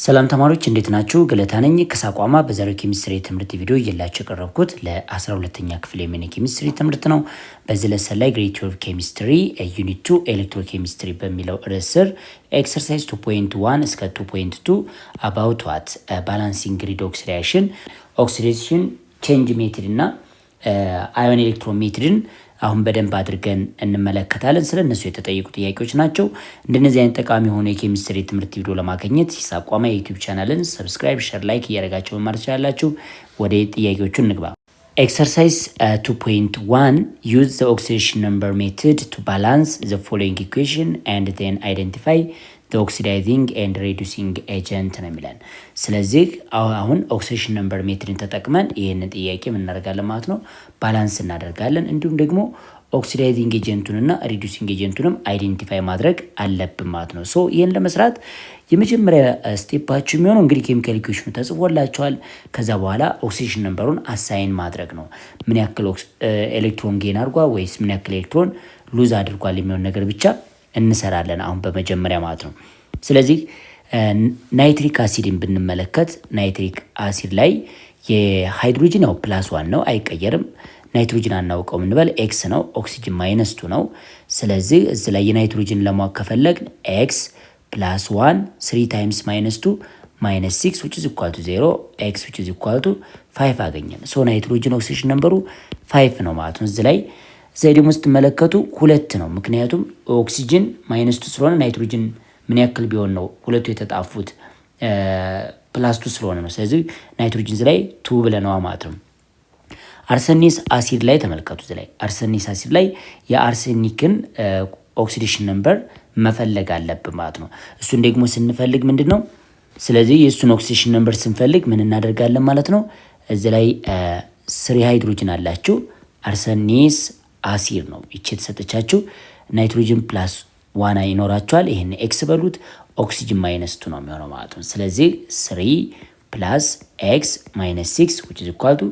ሰላም ተማሪዎች እንዴት ናችሁ? ገለታ ነኝ ከሳቋማ በዛሬው ኬሚስትሪ ትምህርት ቪዲዮ እየላችሁ የቀረብኩት ለ12ኛ ክፍል የሚኒ ኬሚስትሪ ትምህርት ነው። በዚህ ለሰን ላይ ግሬድ 12 ኬሚስትሪ ዩኒት 2 ኤሌክትሮኬሚስትሪ በሚለው ርዕስ ስር ኤክሰርሳይዝ 2.1 እስከ 2.2 አባውት ዋት ባላንሲንግ ሪዶክስ ሪአክሽን ኦክሲዴሽን ቼንጅ ሜትድ እና አዮን ኤሌክትሮን ሜትድን አሁን በደንብ አድርገን እንመለከታለን። ስለ እነሱ የተጠየቁ ጥያቄዎች ናቸው። እንደነዚህ አይነት ጠቃሚ የሆኑ የኬሚስትሪ ትምህርት ቪዲዮ ለማግኘት ሂሳብ ቋማ የዩቲዩብ ቻናልን ሰብስክራይብ፣ ሼር፣ ላይክ እያደረጋችሁ መማር ትችላላችሁ። ወደ ጥያቄዎቹ እንግባ። ኤክሰርሳይዝ 2.1 ዩዝ ዘ ኦክሲዴሽን ነምበር ሜትድ ቱ ባላንስ ዘ ፎሎዊንግ ኢኩዌሽን ኤንድ ዜን አይደንቲፋይ ኦክሲዳይዚንግ ኤንድ ሬዱሲንግ ኤጀንት ነው የሚለን። ስለዚህ አሁን ኦክሲዴሽን ነምበር ሜትድን ተጠቅመን ይህንን ጥያቄ ምን እናደርጋለን ማለት ነው፣ ባላንስ እናደርጋለን። እንዲሁም ደግሞ ኦክሲዳይዚንግ ኤጀንቱንና ሪዱሲንግ ኤጀንቱንም አይዴንቲፋይ ማድረግ አለብን ማለት ነው። ሶ ይህን ለመስራት የመጀመሪያ ስቴፓችሁ የሚሆነው እንግዲህ ኬሚካል ኢኩዌሽኑ ተጽፎላችኋል። ከዛ በኋላ ኦክሲዴሽን ነምበሩን አሳይን ማድረግ ነው። ምን ያክል ኤሌክትሮን ጌን አድርጓል ወይስ ምን ያክል ኤሌክትሮን ሉዝ አድርጓል የሚሆን ነገር ብቻ እንሰራለን አሁን በመጀመሪያ ማለት ነው። ስለዚህ ናይትሪክ አሲድን ብንመለከት ናይትሪክ አሲድ ላይ የሃይድሮጂን ያው +1 ነው አይቀየርም። ናይትሮጂን አናውቀውም እንበል ኤክስ ነው፣ ኦክሲጅን -2 ነው። ስለዚህ እዚህ ላይ የናይትሮጂን ለማወቅ ከፈለግን ኤክስ +1 3 ታይምስ -2 -6 which is equal to 0 x which is equal to 5 አገኘን። ሶ ናይትሮጂን ኦክሲዴሽን ነምበሩ 5 ነው ማለት ነው። እዚህ ላይ ደግሞ ስትመለከቱ 2 ነው። ምክንያቱም ኦክሲጅን -2 ስለሆነ ናይትሮጅን ምን ያክል ቢሆን ነው ሁለቱ የተጣፉት +2 ስለሆነ ነው። ስለዚህ ናይትሮጅን ላይ 2 ብለናል ማለት ነው። አርሰኒክ አሲድ ላይ ተመልከቱ። ላይ አርሰኒክ አሲድ ላይ የአርሰኒክን ኦክሲዴሽን ነምበር መፈለግ አለብን ማለት ነው። እሱን ደግሞ ስንፈልግ ምንድነው፣ ስለዚህ የእሱን ኦክሲዴሽን ነምበር ስንፈልግ ምን እናደርጋለን ማለት ነው። እዚህ ላይ 3 ሃይድሮጅን አላችሁ አርሰኒክ አሲድ ነው ይቺ የተሰጠቻችሁ። ናይትሮጅን +1 ይኖራቸዋል። ይሄን ኤክስ በሉት። ኦክሲጅን -2 ነው የሚሆነው ማለት ነው። ስለዚህ 3 + x - 6 which is equal to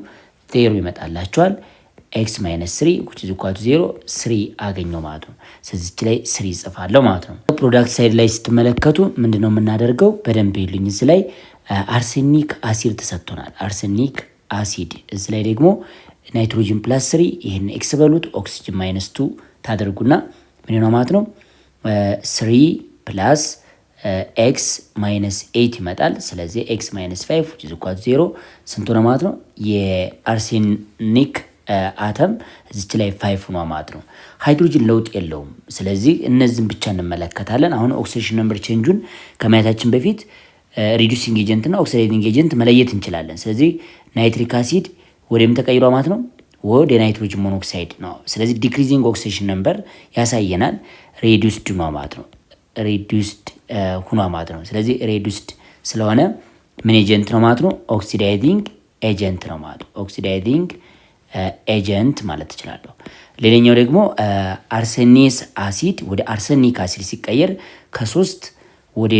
0 ይመጣላችኋል። x - 3 which is equal to 0 3 አገኘው ማለት ነው። ስለዚህ ላይ 3 ጽፋለሁ ማለት ነው። ፕሮዳክት ሳይድ ላይ ስትመለከቱ ምንድነው የምናደርገው በደንብ ይሉኝ። እዚህ ላይ አርሴኒክ አሲድ ተሰጥቶናል። አርሴኒክ አሲድ እዚህ ላይ ደግሞ ናይትሮጅን +3 ይሄን ኤክስ በሉት። ኦክሲጅን -2 ታደርጉና ምን ነው ማለት ነው 3 + x - 8 ይመጣል። ስለዚህ x - 5 which is equal to 0 ስንት ነው ማለት ነው። የአርሴኒክ አተም እዚች ላይ 5 ነው ማለት ነው። ሃይድሮጅን ለውጥ የለውም። ስለዚህ እነዚህን ብቻ እንመለከታለን። አሁን ኦክሲዴሽን ነምበር ቼንጁን ከማየታችን በፊት ሪዱሲንግ ኤጀንት እና ኦክሲዳይዚንግ ኤጀንት መለየት እንችላለን። ስለዚህ ናይትሪክ አሲድ ወደም ተቀይሯ ማለት ነው ወደ ናይትሮጅን ሞኖክሳይድ ነው። ስለዚህ ዲክሪዚንግ ኦክሲዴሽን ነምበር ያሳየናል። ሬዱስድ ነው ማለት ነው። ሬዱስድ ሁኗ ማለት ነው። ስለዚህ ሬዱስድ ስለሆነ ምን ኤጀንት ነው ማለት ነው፣ ኦክሲዳይዚንግ ኤጀንት ነው ማለት ነው። ኦክሲዳይዚንግ ኤጀንት ማለት ትችላለሁ። ሌላኛው ደግሞ አርሴኒክ አሲድ ወደ አርሰኒክ አሲድ ሲቀየር ከ3 ወደ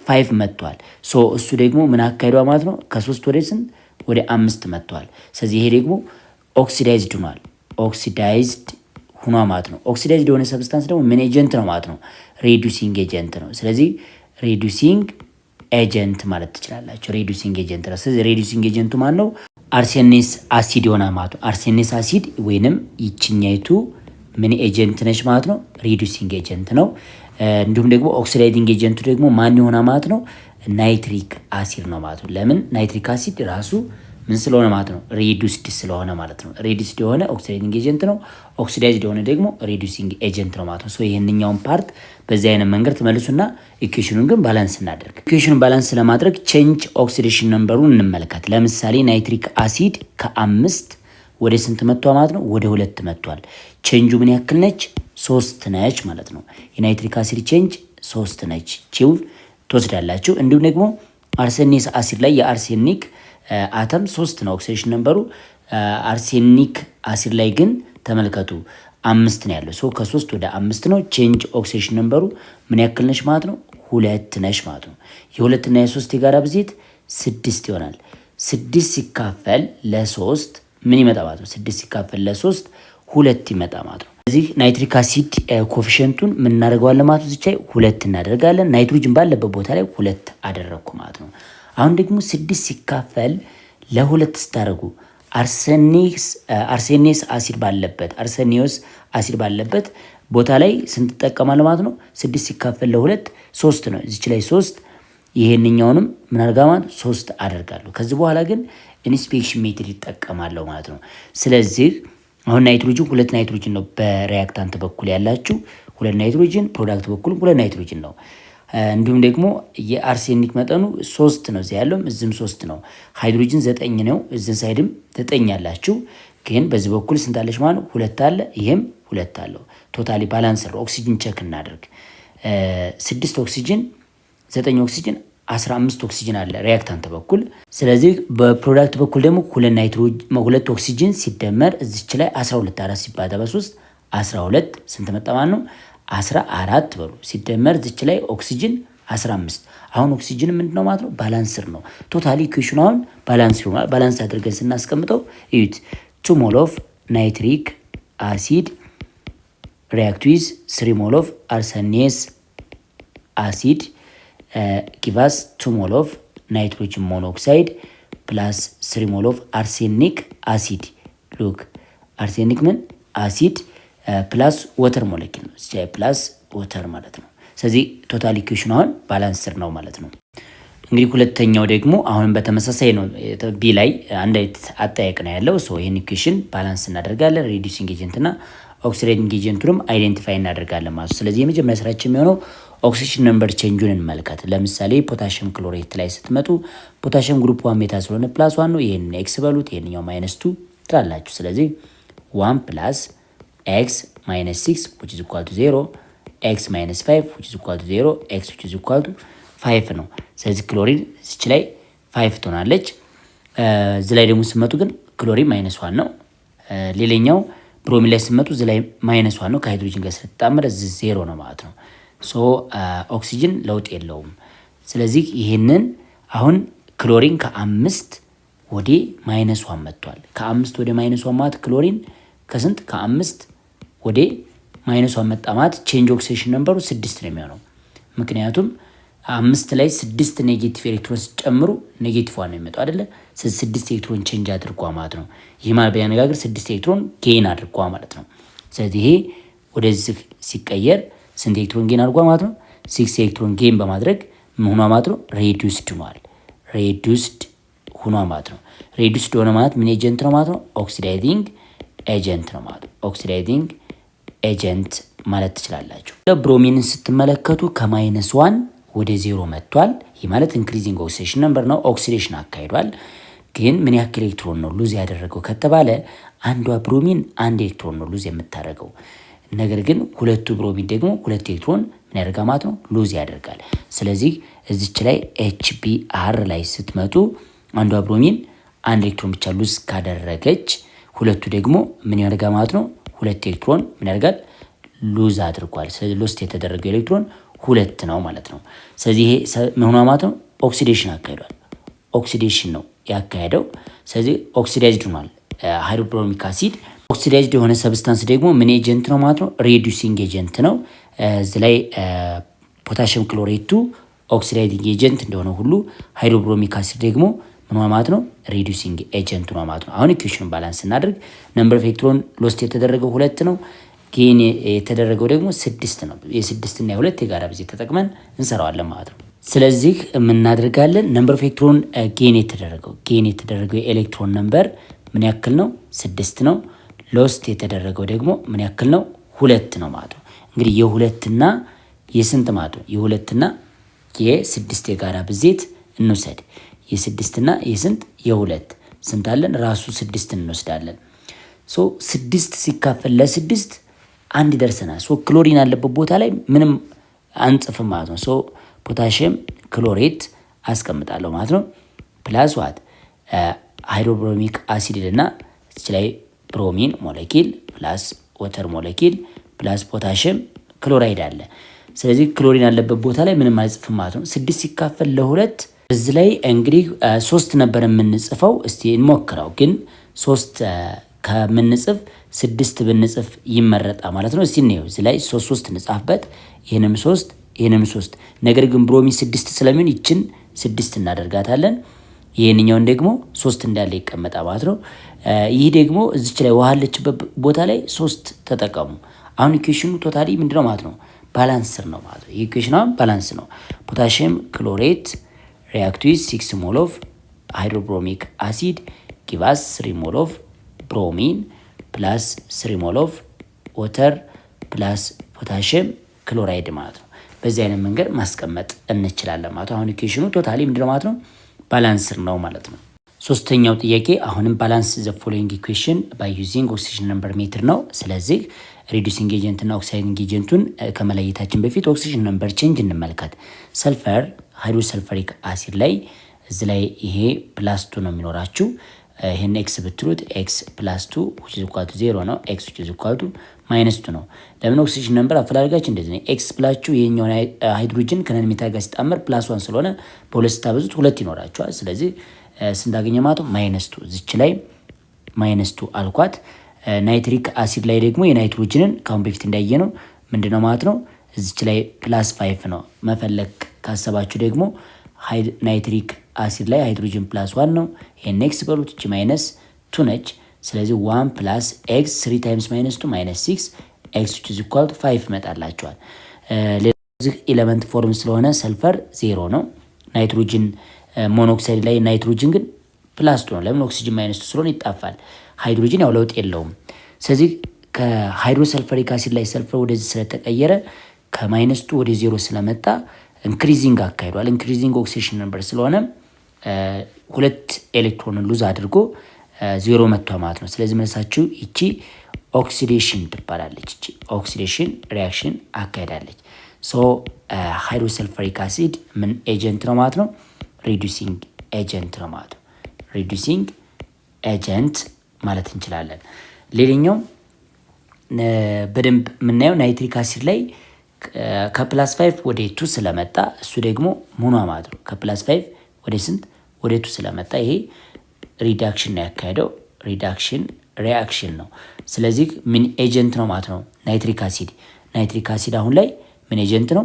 5 መጥቷል። ሶ እሱ ደግሞ ምን አካሂዷ ማለት ነው ከ3 ወደ ስንት ወደ 5 መጥቷል። ስለዚህ ይሄ ደግሞ ኦክሲዳይዝድ ሆኗል። ኦክሲዳይዝድ ሆኗ ማለት ነው። ኦክሲዳይዝድ የሆነ ሰብስታንስ ደግሞ ምን ኤጀንት ነው ማለት ነው፣ ሬዱሲንግ ኤጀንት ነው። ስለዚህ ሬዱሲንግ ኤጀንት ማለት ትችላላችሁ። ሬዱሲንግ ኤጀንት ነው። ስለዚህ ሬዱሲንግ ኤጀንቱ ማን ነው? አርሴኒክ አሲድ የሆነ ማለት ነው። አርሴኒክ አሲድ ወይንም ይችኛይቱ ምን ኤጀንት ነች ማለት ነው፣ ሬዱሲንግ ኤጀንት ነው። እንዲሁም ደግሞ ኦክሲዳይዚንግ ኤጀንቱ ደግሞ ማን ይሆና ማለት ነው፣ ናይትሪክ አሲድ ነው ማለት ነው። ለምን ናይትሪክ አሲድ ራሱ ምን ስለሆነ ማለት ነው፣ ሬዱስድ ስለሆነ ማለት ነው። ሬዱስድ የሆነ ኦክሲዳይዚንግ ኤጀንት ነው። ኦክሲዳይዝድ የሆነ ደግሞ ሬዱሲንግ ኤጀንት ነው ማለት ነው። ሶ ይሄንኛውን ፓርት በዚህ አይነት መንገድ ተመልሱና ኢኩዌሽኑን ግን ባላንስ እናደርግ። ኢኩዌሽኑን ባላንስ ለማድረግ ቼንጅ ኦክሲዴሽን ነምበሩን እንመለከት። ለምሳሌ ናይትሪክ አሲድ ከ5 ወደ ስንት መጥቷል ማለት ነው፣ ወደ 2 መጥቷል። ቼንጁ ምን ያክል ነች? 3 ነች ማለት ነው። የናይትሪክ አሲድ ቼንጅ 3 ነች። ቺው ትወስዳላችሁ። እንዲሁም ደግሞ አርሴኒክ አሲድ ላይ የአርሴኒክ አተም 3 ነው ኦክሲዴሽን ነምበሩ። አርሴኒክ አሲድ ላይ ግን ተመልከቱ 5 ነው ያለው። ሶ ከ3 ወደ 5 ነው። ቼንጅ ኦክሲዴሽን ነምበሩ ምን ያክል ነች ማለት ነው፣ 2 ነች ማለት ነው። የ2 እና የ3 የጋራ ብዜት 6 ይሆናል። 6 ሲካፈል ለ3 ምን ይመጣ ማለት ነው፣ 6 ሲካፈል ለ3 2 ይመጣ ማለት ነው። እዚህ ናይትሪክ አሲድ ኮፊሽንቱን ምን እናደርገዋለን ማለት ነው። እዚህ ላይ 2 እናደርጋለን። ናይትሮጅን ባለበት ቦታ ላይ 2 አደረግኩ ማለት ነው። አሁን ደግሞ 6 ሲካፈል ለ2 ስታደርጉ አርሴኒየስ አሲድ ባለበት ቦታ ላይ ስንት ተጠቀማለሁ ማለት ነው። 6 ሲካፈል ለ2 3 ነው። እዚህ ላይ 3 ይሄንኛውንም ምን አድርጋ ማለት 3 አደርጋለሁ። ከዚህ በኋላ ግን ኢንስፔክሽን ሜትድ ይጠቀማለሁ ማለት ነው። ስለዚህ አሁን ናይትሮጅን 2 ናይትሮጅን ነው በሪያክታንት በኩል ያላችሁ 2 ናይትሮጅን፣ ፕሮዳክት በኩል 2 ናይትሮጅን ነው። እንዲሁም ደግሞ የአርሴኒክ መጠኑ 3 ነው። እዚህ ያለው እዚህም 3 ነው። ሃይድሮጅን 9 ነው። እዚህ ሳይድም 9 ያላችሁ ግን በዚህ በኩል ስንት አለች ማለት 2 አለ፣ ይሄም 2 አለው። ቶታሊ ባላንስ ነው። ኦክሲጅን ቼክ እናደርግ። 6 ኦክሲጅን 9 ኦክሲጅን 15 ኦክሲጅን አለ ሪያክታንት በኩል። ስለዚህ በፕሮዳክት በኩል ደግሞ 2 ኦክሲጅን ሲደመር እዚች ላይ 12 4 ሲባዛ በ3 12 ስንት መጣ ማለት ነው 14 በሉ ሲደመር እዚች ላይ ኦክሲጅን 15። አሁን ኦክሲጅን ምንድነው ማለት ነው ባላንስር ነው። ቶታሊ ኢኩዌሽኑ አሁን ባላንስ ይሆናል። ባላንስ አድርገን ስናስቀምጠው እዩት 2 ሞል ኦፍ ናይትሪክ አሲድ react with 3 mol of arsenious acid give us 2 mol of nitrogen monoxide plus 3 mol of arsenic acid. Look, arsenic ምን acid plus water molecule ነው። እዚህ plus water ማለት ነው። ስለዚህ ቶታል ኢኩዌሽኑ አሁን ባላንስር ነው ማለት ነው። እንግዲህ ሁለተኛው ደግሞ አሁንም በተመሳሳይ ነው። ቢ ላይ አንድ አይነት አጠያየቅ ነው ያለው። ሶ ይሄን ኢኩዌሽን ባላንስ እናደርጋለን። ሪዲዩሲንግ ኤጀንት እና ኦክሲዳይዚንግ ኤጀንቱንም አይዴንቲፋይ እናደርጋለን ማለት ነው። ስለዚህ የመጀመሪያ ስራችን የሚሆነው ኦክሲጅን ነምበር ቼንጁን እንመልከት። ለምሳሌ ፖታሺየም ክሎሬት ላይ ስትመጡ ፖታሺየም ግሩፕ 1 ሜታ ስለሆነ ፕላስ 1 ነው። ይሄን ኤክስ በሉት፣ ይሄንኛው -2 ትላላችሁ። ስለዚህ 1 ፕላስ ኤክስ -6 which is equal to 0 x -5 which is equal to 0 x which is equal to 5 ነው። ስለዚህ ክሎሪን እዚህ ላይ 5 ትሆናለች። እዚህ ላይ ደግሞ ስመጡ ግን ክሎሪን -1 ነው። ሌላኛው ብሮሚን ላይ ስመጡ እዚህ ላይ -1 ነው። ከሃይድሮጅን ጋር ስለተጣመረ እዚህ 0 ነው ማለት ነው። ሶ ኦክሲጅን ለውጥ የለውም። ስለዚህ ይሄንን አሁን ክሎሪን ከ5 ወደ -1 መጥቷል። ከ5 ወደ -1 ማለት ክሎሪን ከስንት ከ5 ወደ -1 መጣ ማለት ቼንጅ ኦክሲዴሽን ነምበሩ 6 ነው የሚሆነው። ምክንያቱም 5 ላይ 6 ኔጌቲቭ ኤሌክትሮን ሲጨምሩ ኔጌቲቭ 1 ነው የሚመጣው አይደለ? 6 ኤሌክትሮን ቼንጅ አድርጓ ማለት ነው። ይህ ማለት በያነጋገር 6 ኤሌክትሮን ጌን አድርጓ ማለት ነው። ስለዚህ ይሄ ወደዚህ ሲቀየር ስንት ኤሌክትሮን ጌን አድርጓ ማለት ነው? 6 ኤሌክትሮን ጌን በማድረግ ምን ማለት ነው? ሬዲዩስድ ሆኗል። ሬዲዩስድ ሆኗ ማለት ነው። ሬዲዩስድ ሆነ ማለት ምን ኤጀንት ነው ማለት ነው? ኦክሲዳይዚንግ ኤጀንት ነው ማለት ነው። ኦክሲዳይዚንግ ኤጀንት ማለት ትችላላችሁ። ብሮሚንን ስትመለከቱ ከ-1 ወደ 0 መጥቷል። ይህ ማለት ኢንክሪዚንግ ኦክሲዴሽን ነምበር ነው። ኦክሲዴሽን አካሂዷል። ግን ምን ያክል ኤሌክትሮን ነው ሉዝ ያደረገው ከተባለ አንዷ ብሮሚን 1 ኤሌክትሮን ነው ሉዝ የምታደርገው። ነገር ግን ሁለቱ ብሮሚን ደግሞ 2 ኤሌክትሮን ምን ያደርጋ ማለት ነው? ሉዝ ያደርጋል። ስለዚህ እዚች ላይ HBr ላይ ስትመጡ አንዷ ብሮሚን 1 ኤሌክትሮን ብቻ ሉዝ ካደረገች ሁለቱ ደግሞ ምን ያደርጋ ማለት ነው? 2 ኤሌክትሮን ምን ያደርጋል? ሉዝ አድርጓል። ስለዚህ ሎስት የተደረገው ኤሌክትሮን 2 ነው ማለት ነው። ስለዚህ ይሄ ምን ሆነ ማለት ነው? ኦክሲዴሽን አካሂዷል። ኦክሲዴሽን ነው ያካሄደው። ስለዚህ ኦክሲዳይዝድ ሆኗል። ሃይድሮብሮሚክ አሲድ ኦክሲዳይዝድ የሆነ ሰብስታንስ ደግሞ ምን ኤጀንት ነው ማለት ነው? ሬዲዩሲንግ ኤጀንት ነው። እዚህ ላይ ፖታሺየም ክሎሬቱ ኦክሲዳይዚንግ ኤጀንት እንደሆነ ሁሉ ሃይድሮብሮሚክ አሲድ ደግሞ ምን ማለት ነው? ሬዲዩሲንግ ኤጀንት ነው ማለት ነው። አሁን ኢኩዌሽኑን ባላንስ እናድርግ። ነምበር ኦፍ ኤሌክትሮን ሎስት የተደረገው 2 ነው። ጌን የተደረገው ደግሞ 6 ነው። የ6 እና የ2 የጋራ ብዜት ተጠቅመን እንሰራዋለን ማለት ነው። ስለዚህ የምናደርጋለን ነምበር ኦፍ ኤሌክትሮን ጌን የተደረገው የኤሌክትሮን ነምበር ምን ያክል ነው? 6 ነው። ሎስት የተደረገው ደግሞ ምን ያክል ነው? 2 ነው ማለት ነው። እንግዲህ የ2 እና የስንት ማለት ነው? የ2 እና የ6 የጋራ ብዜት እንውሰድ። የ6 እና የስንት የ2 ስንት አለን? ራሱ 6 እንወስዳለን። ሶ 6 ሲካፈል ለ6 አንድ ደርሰናል። ሶ ክሎሪን ያለበት ቦታ ላይ ምንም አንጽፍም ማለት ነው። ሶ ፖታሺየም ክሎሬት አስቀምጣለሁ ማለት ነው። ፕላስ ዋት ሃይድሮብሮሚክ አሲድ እና እዚህ ላይ ብሮሚን ሞለኪል ፕላስ ወተር ሞለኪል ፕላስ ፖታሺየም ክሎራይድ አለ። ስለዚህ ክሎሪን ያለበት ቦታ ላይ ምንም አልጽፍም ማለት ነው። 6 ሲካፈል ለ2 እዚህ ላይ እንግዲህ 3 ነበር የምንጽፈው። እስቲ እንሞክረው። ግን 3 ከምንጽፍ 6 ብንጽፍ ይመረጣል ማለት ነው። እስቲ እንየው። እዚህ ላይ 3 እንጻፍበት፣ ይሄንም 3 ነገር ግን ብሮሚን 6 ስለሚሆን ይችን 6 እናደርጋታለን። ይሄንኛውን ደግሞ 3 እንዳለ ይቀመጣል ማለት ነው። ይህ ደግሞ እዚች ላይ ውሃ ያለችበት ቦታ ላይ 3 ተጠቀሙ። አሁን ኢኩዌሽኑ ቶታሊ ምንድነው ማለት ነው? ባላንስር ነው ማለት ነው። ኢኩዌሽኑ ባላንስ ነው። ፖታሺየም ክሎሬት react with 6 ሞል ኦፍ ሃይድሮብሮሚክ አሲድ give us 3 ሞል ኦፍ ብሮሚን ፕላስ 3 ሞል ኦፍ ወተር ፕላስ ፖታሺየም ክሎራይድ ማለት ነው። በዚህ አይነት መንገድ ማስቀመጥ እንችላለን ማለት ነው። አሁን ኢኩዌሽኑ ቶታሊ ምንድነው ማለት ነው? ባላንስር ነው ማለት ነው። ሶስተኛው ጥያቄ አሁንም ባላንስ ዘ ፎሎዊንግ ኢኩዌሽን ባይ ዩዚንግ ኦክሲጅን ነምበር ሜትር ነው። ስለዚህ ሪዱሲንግ ኤጀንት እና ኦክሳይዲንግ ኤጀንቱን ከመለየታችን በፊት ኦክሲጅን ነምበር ቼንጅ እንመልከት። ሰልፈር ሃይድሮሰልፈሪክ አሲድ ላይ እዚ ላይ ይሄ +2 ነው የሚኖራችሁ። ይሄን ኤክስ ብትሉት ኤክስ +2 which is equal to 0 ነው። ኤክስ which is equal to -2 ነው። ለምን ኦክሲጅን ነምበር አፈላልጋችሁ እንደዚህ ነው። ኤክስ ብላችሁ ይሄኛውን ሃይድሮጅን ከነን ሜታል ጋር ሲጣመር +1 ስለሆነ በሁለት ስታበዙት 2 ይኖራችኋል። ስለዚህ ስንታገኘ ማለት ነው -2 እዚች ላይ -2 አልኳት። ናይትሪክ አሲድ ላይ ደግሞ የናይትሮጅንን ካሁን በፊት እንዳየ ነው ምንድነው ማለት ነው እዚች ላይ +5 ነው። መፈለግ ካሰባችሁ ደግሞ ናይትሪክ አሲድ ላይ ሃይድሮጅን +1 ነው። ይሄን ኤክስ በሉት እቺ -2 ነች። ስለዚህ 1 + x 3 times -2 -6 x which is equal to 5 መጣላችኋል። ለዚህ ኤሌመንት ፎርም ስለሆነ ሰልፈር 0 ነው። ናይትሮጅን ሞኖክሳይድ ላይ ናይትሮጅን ግን +2 ነው። ለምን ኦክሲጅን -2 ስለሆነ ይጣፋል። ሃይድሮጅን ያው ለውጥ የለውም። ስለዚህ ከሃይድሮሰልፈሪክ አሲድ ላይ ሰልፈር ወደዚህ ስለተቀየረ ከ-2 ወደ 0 ስለመጣ ኢንክሪዚንግ አካሂዷል። ኢንክሪዚንግ ኦክሲዴሽን ነምበር ስለሆነ 2 ኤሌክትሮንን ሉዝ አድርጎ 0 መጥቷል ማለት ነው። ስለዚህ መልሳችሁ ይቺ ኦክሲዴሽን ትባላለች። ይቺ ኦክሲዴሽን ሪአክሽን አካሂዳለች። ሶ ሃይድሮሰልፈሪክ አሲድ ምን ኤጀንት ነው ማለት ነው? ሪዱሲንግ ኤጀንት ነው ማለት ነው። ሪዱሲንግ ኤጀንት ማለት እንችላለን። ሌላኛው በደንብ የምናየው ናይትሪክ አሲድ ላይ ከ+5 ወደ 2 ስለመጣ እሱ ደግሞ ሞኖ ማለት ነው። ከ+5 ወደ ስንት ወደ 2 ስለመጣ ይሄ ሪዳክሽን ነው ያካሄደው። ሪዳክሽን ሪአክሽን ነው። ስለዚህ ምን ኤጀንት ነው ማለት ነው? ናይትሪክ አሲድ። ናይትሪክ አሲድ አሁን ላይ ምን ኤጀንት ነው?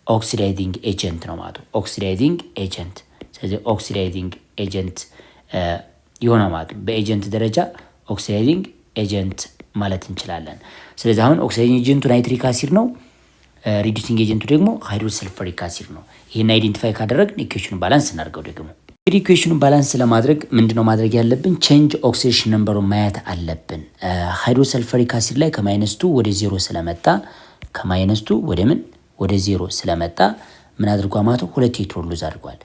ኦክሲዳይዚንግ ኤጀንት ነው ማለት ነው። ኦክሲዳይዚንግ ኤጀንት። ስለዚህ ኦክሲዳይዚንግ ኤጀንት የሆነ ማለት ነው። በኤጀንት ደረጃ ኦክሲዳይዚንግ ኤጀንት ማለት እንችላለን። ስለዚህ አሁን ኦክሲዳይዚንግ ኤጀንቱ ናይትሪክ አሲድ ነው። ሪዱሲንግ ኤጀንቱ ደግሞ ሃይድሮሰልፈሪክ አሲድ ነው። ይሄን አይዴንቲፋይ ካደረግን ኢኩዌሽኑን ባላንስ እናድርገው። ደግሞ እንግዲህ ኢኩዌሽኑን ባላንስ ለማድረግ ምንድነው ማድረግ ያለብን? ቼንጅ ኦክሲዴሽን ነምበሩን ማየት አለብን። ሃይድሮሰልፈሪክ አሲድ ላይ ከ-2 ወደ 0 ስለመጣ ከ-2 ወደ ምን ወደ 0 ስለመጣ ምን አድርጓል ማለት ነው? 2 ኤሌክትሮን ሉዝ አድርጓል።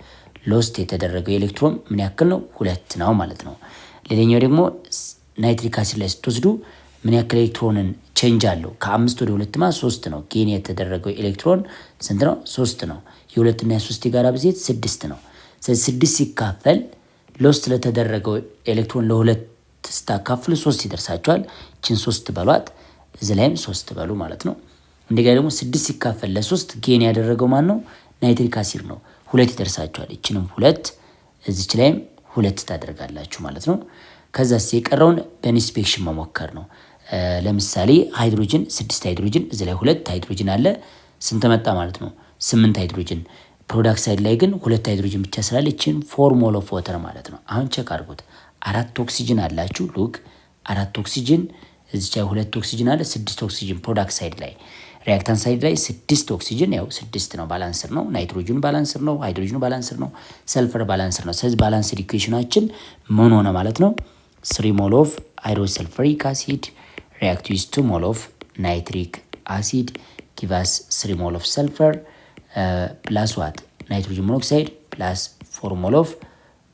ሎስት የተደረገው ኤሌክትሮን ምን ያክል ነው? 2 ነው ማለት ነው። ሌላኛው ደግሞ ናይትሪክ አሲድ ላይ ስትወስዱ ምን ያክል ኤሌክትሮንን ቼንጅ አለው? ከ5 ወደ 2 3 ነው። ጌን የተደረገው ኤሌክትሮን ስንት ነው? 3 ነው። የ2 እና የ3 የጋራ ብዜት 6 ነው። ስለዚህ 6 ሲካፈል ሎስት ለተደረገው ኤሌክትሮን ለ2 ስታካፍሉ 3 ይደርሳቸዋል። እቺን 3 በሏት፣ እዚህ ላይም 3 በሉ ማለት ነው። እንደገና ደግሞ 6 ሲካፈል ለ3 ጌን ያደረገው ማን ነው? ናይትሪክ አሲድ ነው። 2 ይደርሳቸዋል። እቺንም 2 እዚች ላይም 2 ታደርጋላችሁ ማለት ነው። ከዛስ የቀረውን በኢንስፔክሽን መሞከር ነው። ለምሳሌ ሃይድሮጅን 6 ሃይድሮጅን እዚህ ላይ 2 ሃይድሮጅን አለ። ስንት መጣ ማለት ነው? 8 ሃይድሮጅን። ፕሮዳክት ሳይድ ላይ ግን 2 ሃይድሮጅን ብቻ ስላለ እቺን 4 ሞል ኦፍ ዋተር ማለት ነው። አሁን ቼክ አድርጉት። 4 ኦክሲጅን አላችሁ። ሉክ 4 ኦክሲጅን እዚህ ላይ 2 ኦክሲጅን አለ። 6 ኦክሲጅን ፕሮዳክት ሳይድ ላይ። ሪአክታንት ሳይድ ላይ 6 ኦክሲጅን ያው 6 ነው፣ ባላንስር ነው። ናይትሮጅኑ ባላንስር ነው። ሃይድሮጅኑ ባላንስር ነው። ሰልፈር ባላንስር ነው። ስለዚህ ባላንስድ ኢኩዌሽናችን ምን ሆነ ማለት ነው? 3 ሞል ኦፍ ሃይድሮሰልፈሪክ አሲድ react with 2 mole of nitric acid give us 3 mole of sulfur plus what? nitrogen monoxide plus 4 mole of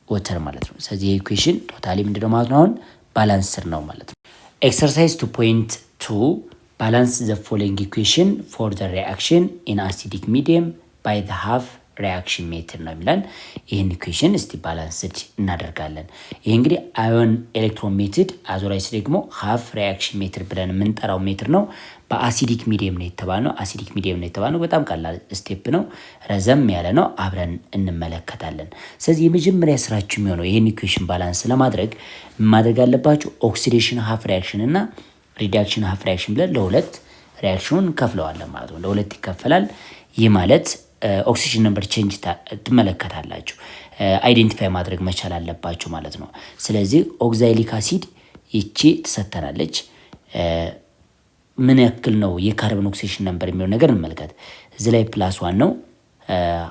water ማለት ነው። ስለዚህ የኢኩዌሽን ቶታሊ ምንድነው ማለት ነው? አሁን ባላንስር ነው ማለት ነው። ኤክሰርሳይዝ 2.2 balance the following equation for the reaction in acidic medium by the half ሪአክሽን ሜትር ነው የሚለን። ይህን ኢኩዌሽን እስቲ ባላንስድ እናደርጋለን። ይህ እንግዲህ አዮን ኤሌክትሮን ሜትድ፣ አዞራይስ ደግሞ ሃፍ ሪአክሽን ሜትር ብለን የምንጠራው ሜትር ነው። በአሲዲክ ሚዲየም ነው የተባለው። አሲዲክ ሚዲየም ነው የተባለው። በጣም ቀላል ስቴፕ ነው፣ ረዘም ያለ ነው። አብረን እንመለከታለን። ስለዚህ የመጀመሪያ ስራችሁ የሚሆነው ይህን ኢኩዌሽን ባላንስ ለማድረግ ማድረግ ያለባችሁ ኦክሲዴሽን ሃፍ ሪአክሽን እና ሪዳክሽን ሀፍ ሪያክሽን ብለን ለሁለት ሪያክሽኑን እንከፍለዋለን ማለት ነው። ለሁለት ይከፈላል። ይህ ማለት ኦክሲጅን ነምበር ቼንጅ ትመለከታላችሁ። አይዴንቲፋይ ማድረግ መቻል አለባችሁ ማለት ነው። ስለዚህ ኦክዛይሊክ አሲድ ይቺ ትሰተናለች። ምን ያክል ነው የካርበን ኦክሲጅን ነምበር የሚሆን ነገር እንመልከት። እዚህ ላይ +1 ነው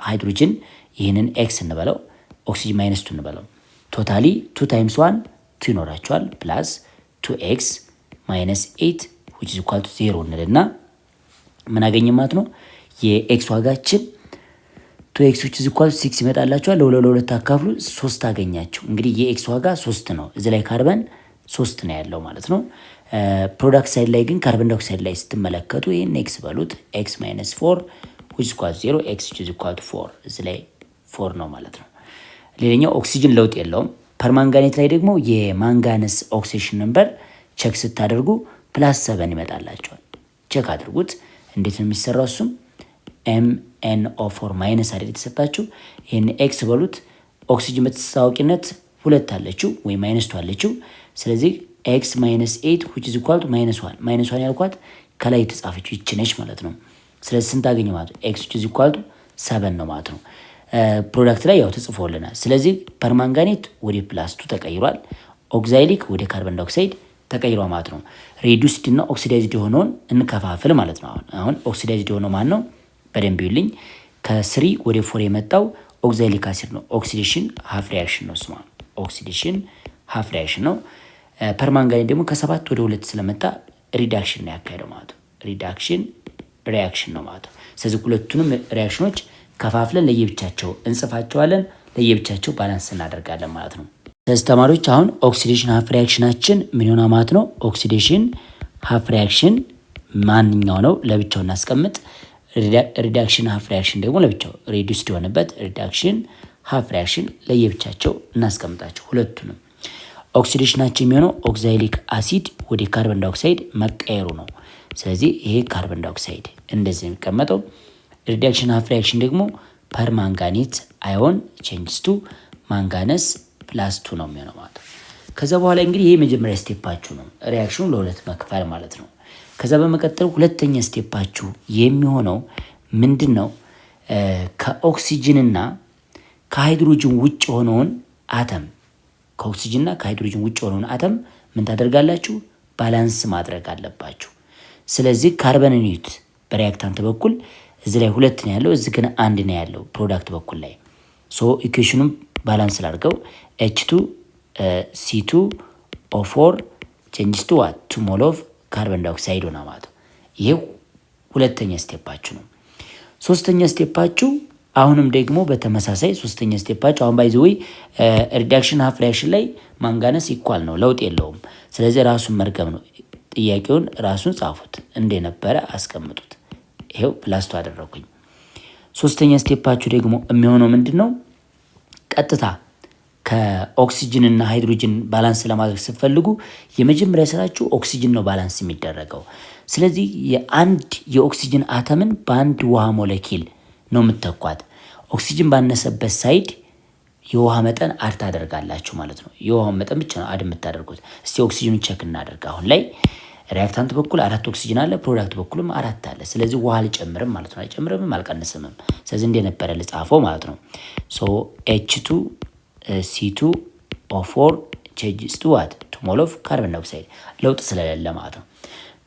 ሃይድሮጅን፣ ይህንን ኤክስ እንበለው፣ ኦክሲጅን -2 እንበለው። ቶታሊ 2 × 1 2 ይኖራቸዋል ፕላስ 2x -8 which is equal to 0 እንልና ምን አገኘ ማለት ነው። የኤክስ ዋጋችን 2x which is equal to 6 ይመጣላችኋል። ለሁለት አካፍሉ 3 አገኛችሁ። እንግዲህ የኤክስ ዋጋ 3 ነው። እዚህ ላይ ካርበን 3 ነው ያለው ማለት ነው። ፕሮዳክት ሳይድ ላይ ግን ካርበን ዳይኦክሳይድ ላይ ስትመለከቱ ይህን ኤክስ በሉት x -4 which is equal to 0 x which is equal to 4 እዚህ ላይ 4 ነው ማለት ነው። ሌላኛው ኦክሲጅን ለውጥ የለውም። ፐርማንጋኔት ላይ ደግሞ የማንጋነስ ኦክሲጅን ነምበር ቼክ ስታደርጉ +7 ይመጣላቸዋል። ቼክ አድርጉት እንዴት ነው የሚሰራው። እሱም MnO4 ማይነስ አይደል የተሰጣችሁ። ይሄን ኤክስ በሉት። ኦክሲጅን በተሳዋቂነት 2 አለችው ወይ -2 አለችው። ስለዚህ x -8 which is equal to -1 -1 ያልኳት ከላይ የተጻፈችው ይች ነች ማለት ነው። ስለዚህ ስንት አገኘ ማለት ነው? x which is equal to 7 ነው ማለት ነው። ፕሮዳክት ላይ ያው ተጽፎልናል። ስለዚህ ፐርማንጋኔት ወደ +2 ተቀይሯል። ኦክዛይሊክ ወደ ካርበን ዳይኦክሳይድ ተቀይሯል ማለት ነው። ሬዱስድ እና ኦክሲዳይዝድ የሆነውን እንከፋፍል ማለት ነው። አሁን ኦክሲዳይዝድ የሆነው ማን ነው? በደንብ ይልኝ። ከ3 ወደ 4 የመጣው ኦክዛይሊክ አሲድ ነው። ኦክሲዴሽን ሀፍ ሪያክሽን ነው ስማ። ኦክሲዴሽን ሀፍ ሪያክሽን ነው። ፐርማንጋኔት ደግሞ ከ7 ወደ 2 ስለመጣ ሪዳክሽን ነው ያካሄደው ማለት ነው። ሪዳክሽን ሪያክሽን ነው ማለት ነው። ስለዚህ ሁለቱንም ሪያክሽኖች ከፋፍለን ለየብቻቸው እንጽፋቸዋለን፣ ለየብቻቸው ባላንስ እናደርጋለን ማለት ነው። ስለዚህ ተማሪዎች አሁን ኦክሲዴሽን ሀፍ ሪያክሽናችን ምን ይሆናል ማለት ነው? ኦክሲዴሽን ሀፍ ሪያክሽን ማንኛው ነው ለብቻው እናስቀምጥ። ሪዳክሽን ሀፍ ሪያክሽን ደግሞ ለብቻው፣ ሬዱስድ የሆነበት ሪዳክሽን ሀፍ ሪያክሽን ለየብቻቸው እናስቀምጣቸው ሁለቱንም። ኦክሲዴሽናችን የሚሆነው ኦክዛይሊክ አሲድ ወደ ካርበን ዳይኦክሳይድ መቀየሩ ነው። ስለዚህ ይሄ ካርበን ዳይኦክሳይድ እንደዚህ የሚቀመጠው። ሪዳክሽን ሀፍ ሪያክሽን ደግሞ ፐርማንጋኔት አዮን ቼንጅስ ቱ ማንጋነስ +2 ነው የሚሆነው ማለት ነው። ከዛ በኋላ እንግዲህ ይሄ የመጀመሪያ ስቴፓችሁ ነው፣ ሪያክሽኑ ለሁለት መክፈል ማለት ነው። ከዛ በመቀጠል ሁለተኛ ስቴፓችሁ የሚሆነው ምንድን ነው? ከኦክሲጅንና ከሃይድሮጅን ውጭ የሆነውን አተም ከኦክሲጅንና ከሃይድሮጅን ውጭ የሆነውን አተም ምን ታደርጋላችሁ? ባላንስ ማድረግ አለባችሁ። ስለዚህ ካርበን ዩኒት በሪያክታንት በኩል እዚህ ላይ 2 ነው ያለው፣ እዚህ ግን 1 ነው ያለው ፕሮዳክት በኩል ላይ። ሶ ኢኩዌሽኑም ባላንስ ላድርገው። H2 C2 O4 ቼንጅስ ቱ ዋት 2 ሞል ኦፍ ካርበን ዳይኦክሳይድ ሆና ማለት ነው። ይሄ ሁለተኛ ስቴፓችሁ ነው። ሶስተኛ ስቴፓችሁ አሁንም ደግሞ በተመሳሳይ ሶስተኛ ስቴፓችሁ አሁን ባይ ዘ ወይ ሪዳክሽን ሀፍ ሪያክሽን ላይ ማንጋነስ ኢኳል ነው፣ ለውጥ የለውም። ስለዚህ ራሱን መርገም ነው። ጥያቄውን ራሱን ጻፉት፣ እንደነበረ አስቀምጡት። ይሄው +2 አደረኩኝ። ሶስተኛ ስቴፓችሁ ደግሞ የሚሆነው ምንድነው? ቀጥታ ከኦክሲጅን እና ሃይድሮጅን ባላንስ ለማድረግ ስትፈልጉ የመጀመሪያ ስራችሁ ኦክሲጅን ነው ባላንስ የሚደረገው። ስለዚህ የአንድ የኦክሲጅን አተምን በአንድ ውሃ ሞለኪል ነው የምትተኳት። ኦክሲጅን ባነሰበት ሳይድ የውሃ መጠን አድ ታደርጋላችሁ ማለት ነው። የውሃ መጠን ብቻ ነው አድ የምታደርጉት። እስቲ ኦክሲጅኑን ቼክ እናደርግ። አሁን ላይ ሪያክታንት በኩል 4 ኦክሲጅን አለ፣ ፕሮዳክት በኩልም 4 አለ። ስለዚህ ውሃ አልጨምርም ማለት ነው። አይጨምርም አልቀንስምም። ስለዚህ እንደነበረ ልጻፈው ማለት ነው። ሶ H2 C2 O4 ቼንጅስ ቱ ዋት 2 ሞል ኦፍ ካርበን ዳይኦክሳይድ፣ ለውጥ ስለሌለ ማለት ነው።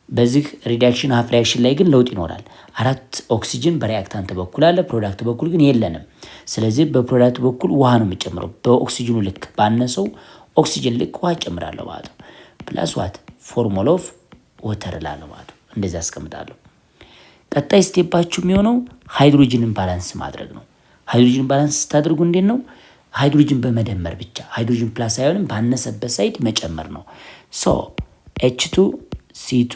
በዚህ ሪዳክሽን ሀፍ ሪያክሽን ላይ ግን ለውጥ ይኖራል። 4 ኦክሲጅን በሪያክታንት በኩል አለ፣ ፕሮዳክት በኩል ግን የለንም። ስለዚህ በፕሮዳክት በኩል ውሃ ነው የሚጨምረው። በኦክሲጅኑ ልክ ባነሰው ኦክሲጅን ልክ ውሃ ጨምራለሁ ማለት ነው። ፕላስ ዋት 4 ሞል ኦፍ ወተር እላለሁ ማለት ነው። እንደዚህ አስቀምጣለሁ። ቀጣይ ስቴፓችሁ የሚሆነው ሃይድሮጅንን ባላንስ ማድረግ ነው። ሃይድሮጅን ባላንስ ስታደርጉ እንዴት ነው? ሃይድሮጅን በመደመር ብቻ። ሃይድሮጅን ፕላስ አይሆንም፣ ባነሰበት ሳይድ መጨመር ነው። ሶ H2 C2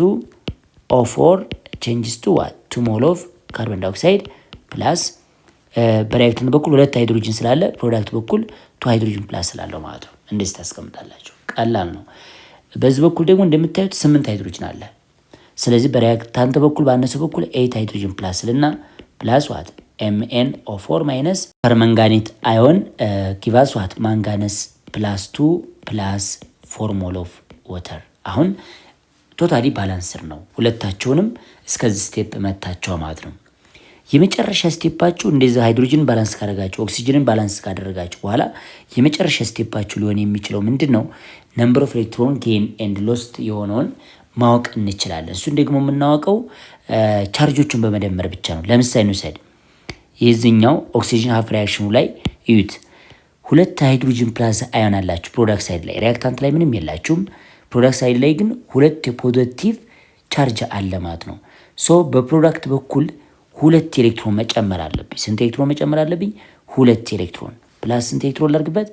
O4 ቼንጅስ ቱ ዋት 2 ሞል ኦፍ ካርበን ዳይኦክሳይድ ፕላስ በሪያክታንት በኩል 2 ሃይድሮጅን ስላለ ፕሮዳክት በኩል 2 ሃይድሮጅን ፕላስ ስላለው ማለት ነው። እንደዚህ ታስቀምጣላችሁ። ቀላል ነው። በዚህ በኩል ደግሞ እንደምታዩት 8 ሃይድሮጅን አለ። ስለዚህ በሪያክታንት በኩል ባነሰ በኩል 8 ሃይድሮጅን ፕላስ ልና ፕላስ ዋት MnO4 ማይነስ ፐርማንጋኔት አዮን ጊቫስ ዋት ማንጋነስ +2 + 4 ሞል ኦፍ ወተር። አሁን ቶታሊ ባላንስር ነው። ሁለታቸውንም እስከዚህ ስቴፕ መታቸው ማለት ነው። የመጨረሻ ስቴፓችሁ እንደዚህ ሃይድሮጅን ባላንስ ካደረጋችሁ ኦክሲጅንን ባላንስ ካደረጋችሁ በኋላ የመጨረሻ ስቴፓችሁ ሊሆን የሚችለው ምንድን ነው? ነምበር ኦፍ ኤሌክትሮን ጌን ኤንድ ሎስት የሆነውን ማወቅ እንችላለን። እሱን ደግሞ የምናወቀው ቻርጆቹን በመደመር ብቻ ነው። ለምሳሌ እንውሰድ። የዚህኛው ኦክሲጅን ሀፍ ሪያክሽኑ ላይ እዩት። 2 ሃይድሮጅን ፕላስ አዮን አላችሁ ፕሮዳክት ሳይድ ላይ፣ ሪያክታንት ላይ ምንም የላችሁም። ፕሮዳክት ሳይድ ላይ ግን 2 የፖዘቲቭ ቻርጅ አለ ማለት ነው። ሶ በፕሮዳክት በኩል 2 ኤሌክትሮን መጨመር አለብኝ። ስንት ኤሌክትሮን መጨመር አለብኝ? 2 ኤሌክትሮን ፕላስ ስንት ኤሌክትሮን ላድርግበት?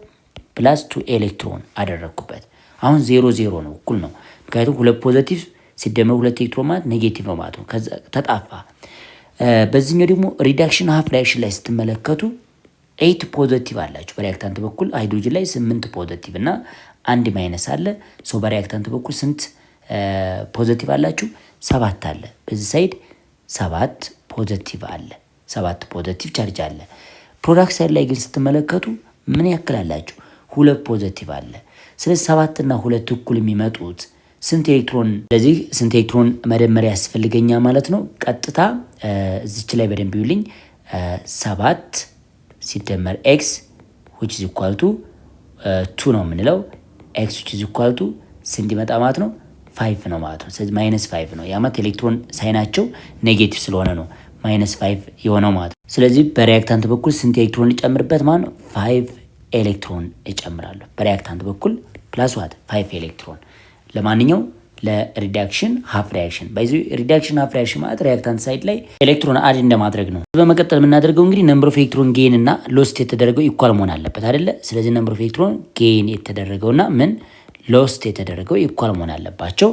ፕላስ 2 ኤሌክትሮን አደረግኩበት። አሁን 0 ነው፣ እኩል ነው። ምክንያቱም 2 ፖዘቲቭ ሲደመር 2 ኤሌክትሮን ማለት ኔጌቲቭ ነው ማለት ነው። ከዛ ተጣፋ። በዚህኛው ደግሞ ሪዳክሽን ሀፍ ሪያክሽን ላይ ስትመለከቱ 8 ፖዘቲቭ አላችሁ በሪያክታንት በኩል። ሃይድሮጅን ላይ 8 ፖዘቲቭ እና 1 ማይነስ አለ። ሶ በሪያክታንት በኩል ስንት ፖዘቲቭ አላችሁ? 7 አለ። በዚህ ሳይድ 7 ፖዘቲቭ አለ። 7 ፖዘቲቭ ቻርጅ አለ። ፕሮዳክት ሳይድ ላይ ግን ስትመለከቱ ምን ያክል አላችሁ? 2 ፖዘቲቭ አለ። ስለዚህ 7 እና 2 እኩል የሚመጡት ስንት ኤሌክትሮን? ስለዚህ ስንት ኤሌክትሮን መደመር ያስፈልገኛ ማለት ነው። ቀጥታ እዚች ላይ በደንብ ይውልኝ። 7 ሲደመር ኤክስ which is equal to 2 ነው የምንለው። ኤክስ which is equal to ስንት ይመጣ ማለት ነው? 5 ነው ማለት ነው። ስለዚህ -5 ነው። ያ ማለት ኤሌክትሮን ሳይናቸው ኔጌቲቭ ስለሆነ ነው -5 የሆነው ማለት ነው። ስለዚህ በሪያክታንት በኩል ስንት ኤሌክትሮን ሊጨምርበት ማለት ነው? 5 ኤሌክትሮን እጨምራለሁ በሪያክታንት በኩል ፕላስ ዋት 5 ኤሌክትሮን። ለማንኛውም ለሪዳክሽን ሀፍ ሪያክሽን በዚህ ሪዳክሽን ሀፍ ሪያክሽን ማለት ሪያክታንት ሳይድ ላይ ኤሌክትሮን አድ እንደማድረግ ነው። በመቀጠል የምናደርገው እንግዲህ ነምበር ኦፍ ኤሌክትሮን ጌን እና ሎስት የተደረገው ኢኳል መሆን አለበት አይደለ? ስለዚህ ነምበር ኦፍ ኤሌክትሮን ጌን የተደረገውና ምን ሎስት የተደረገው ኢኳል መሆን አለባቸው።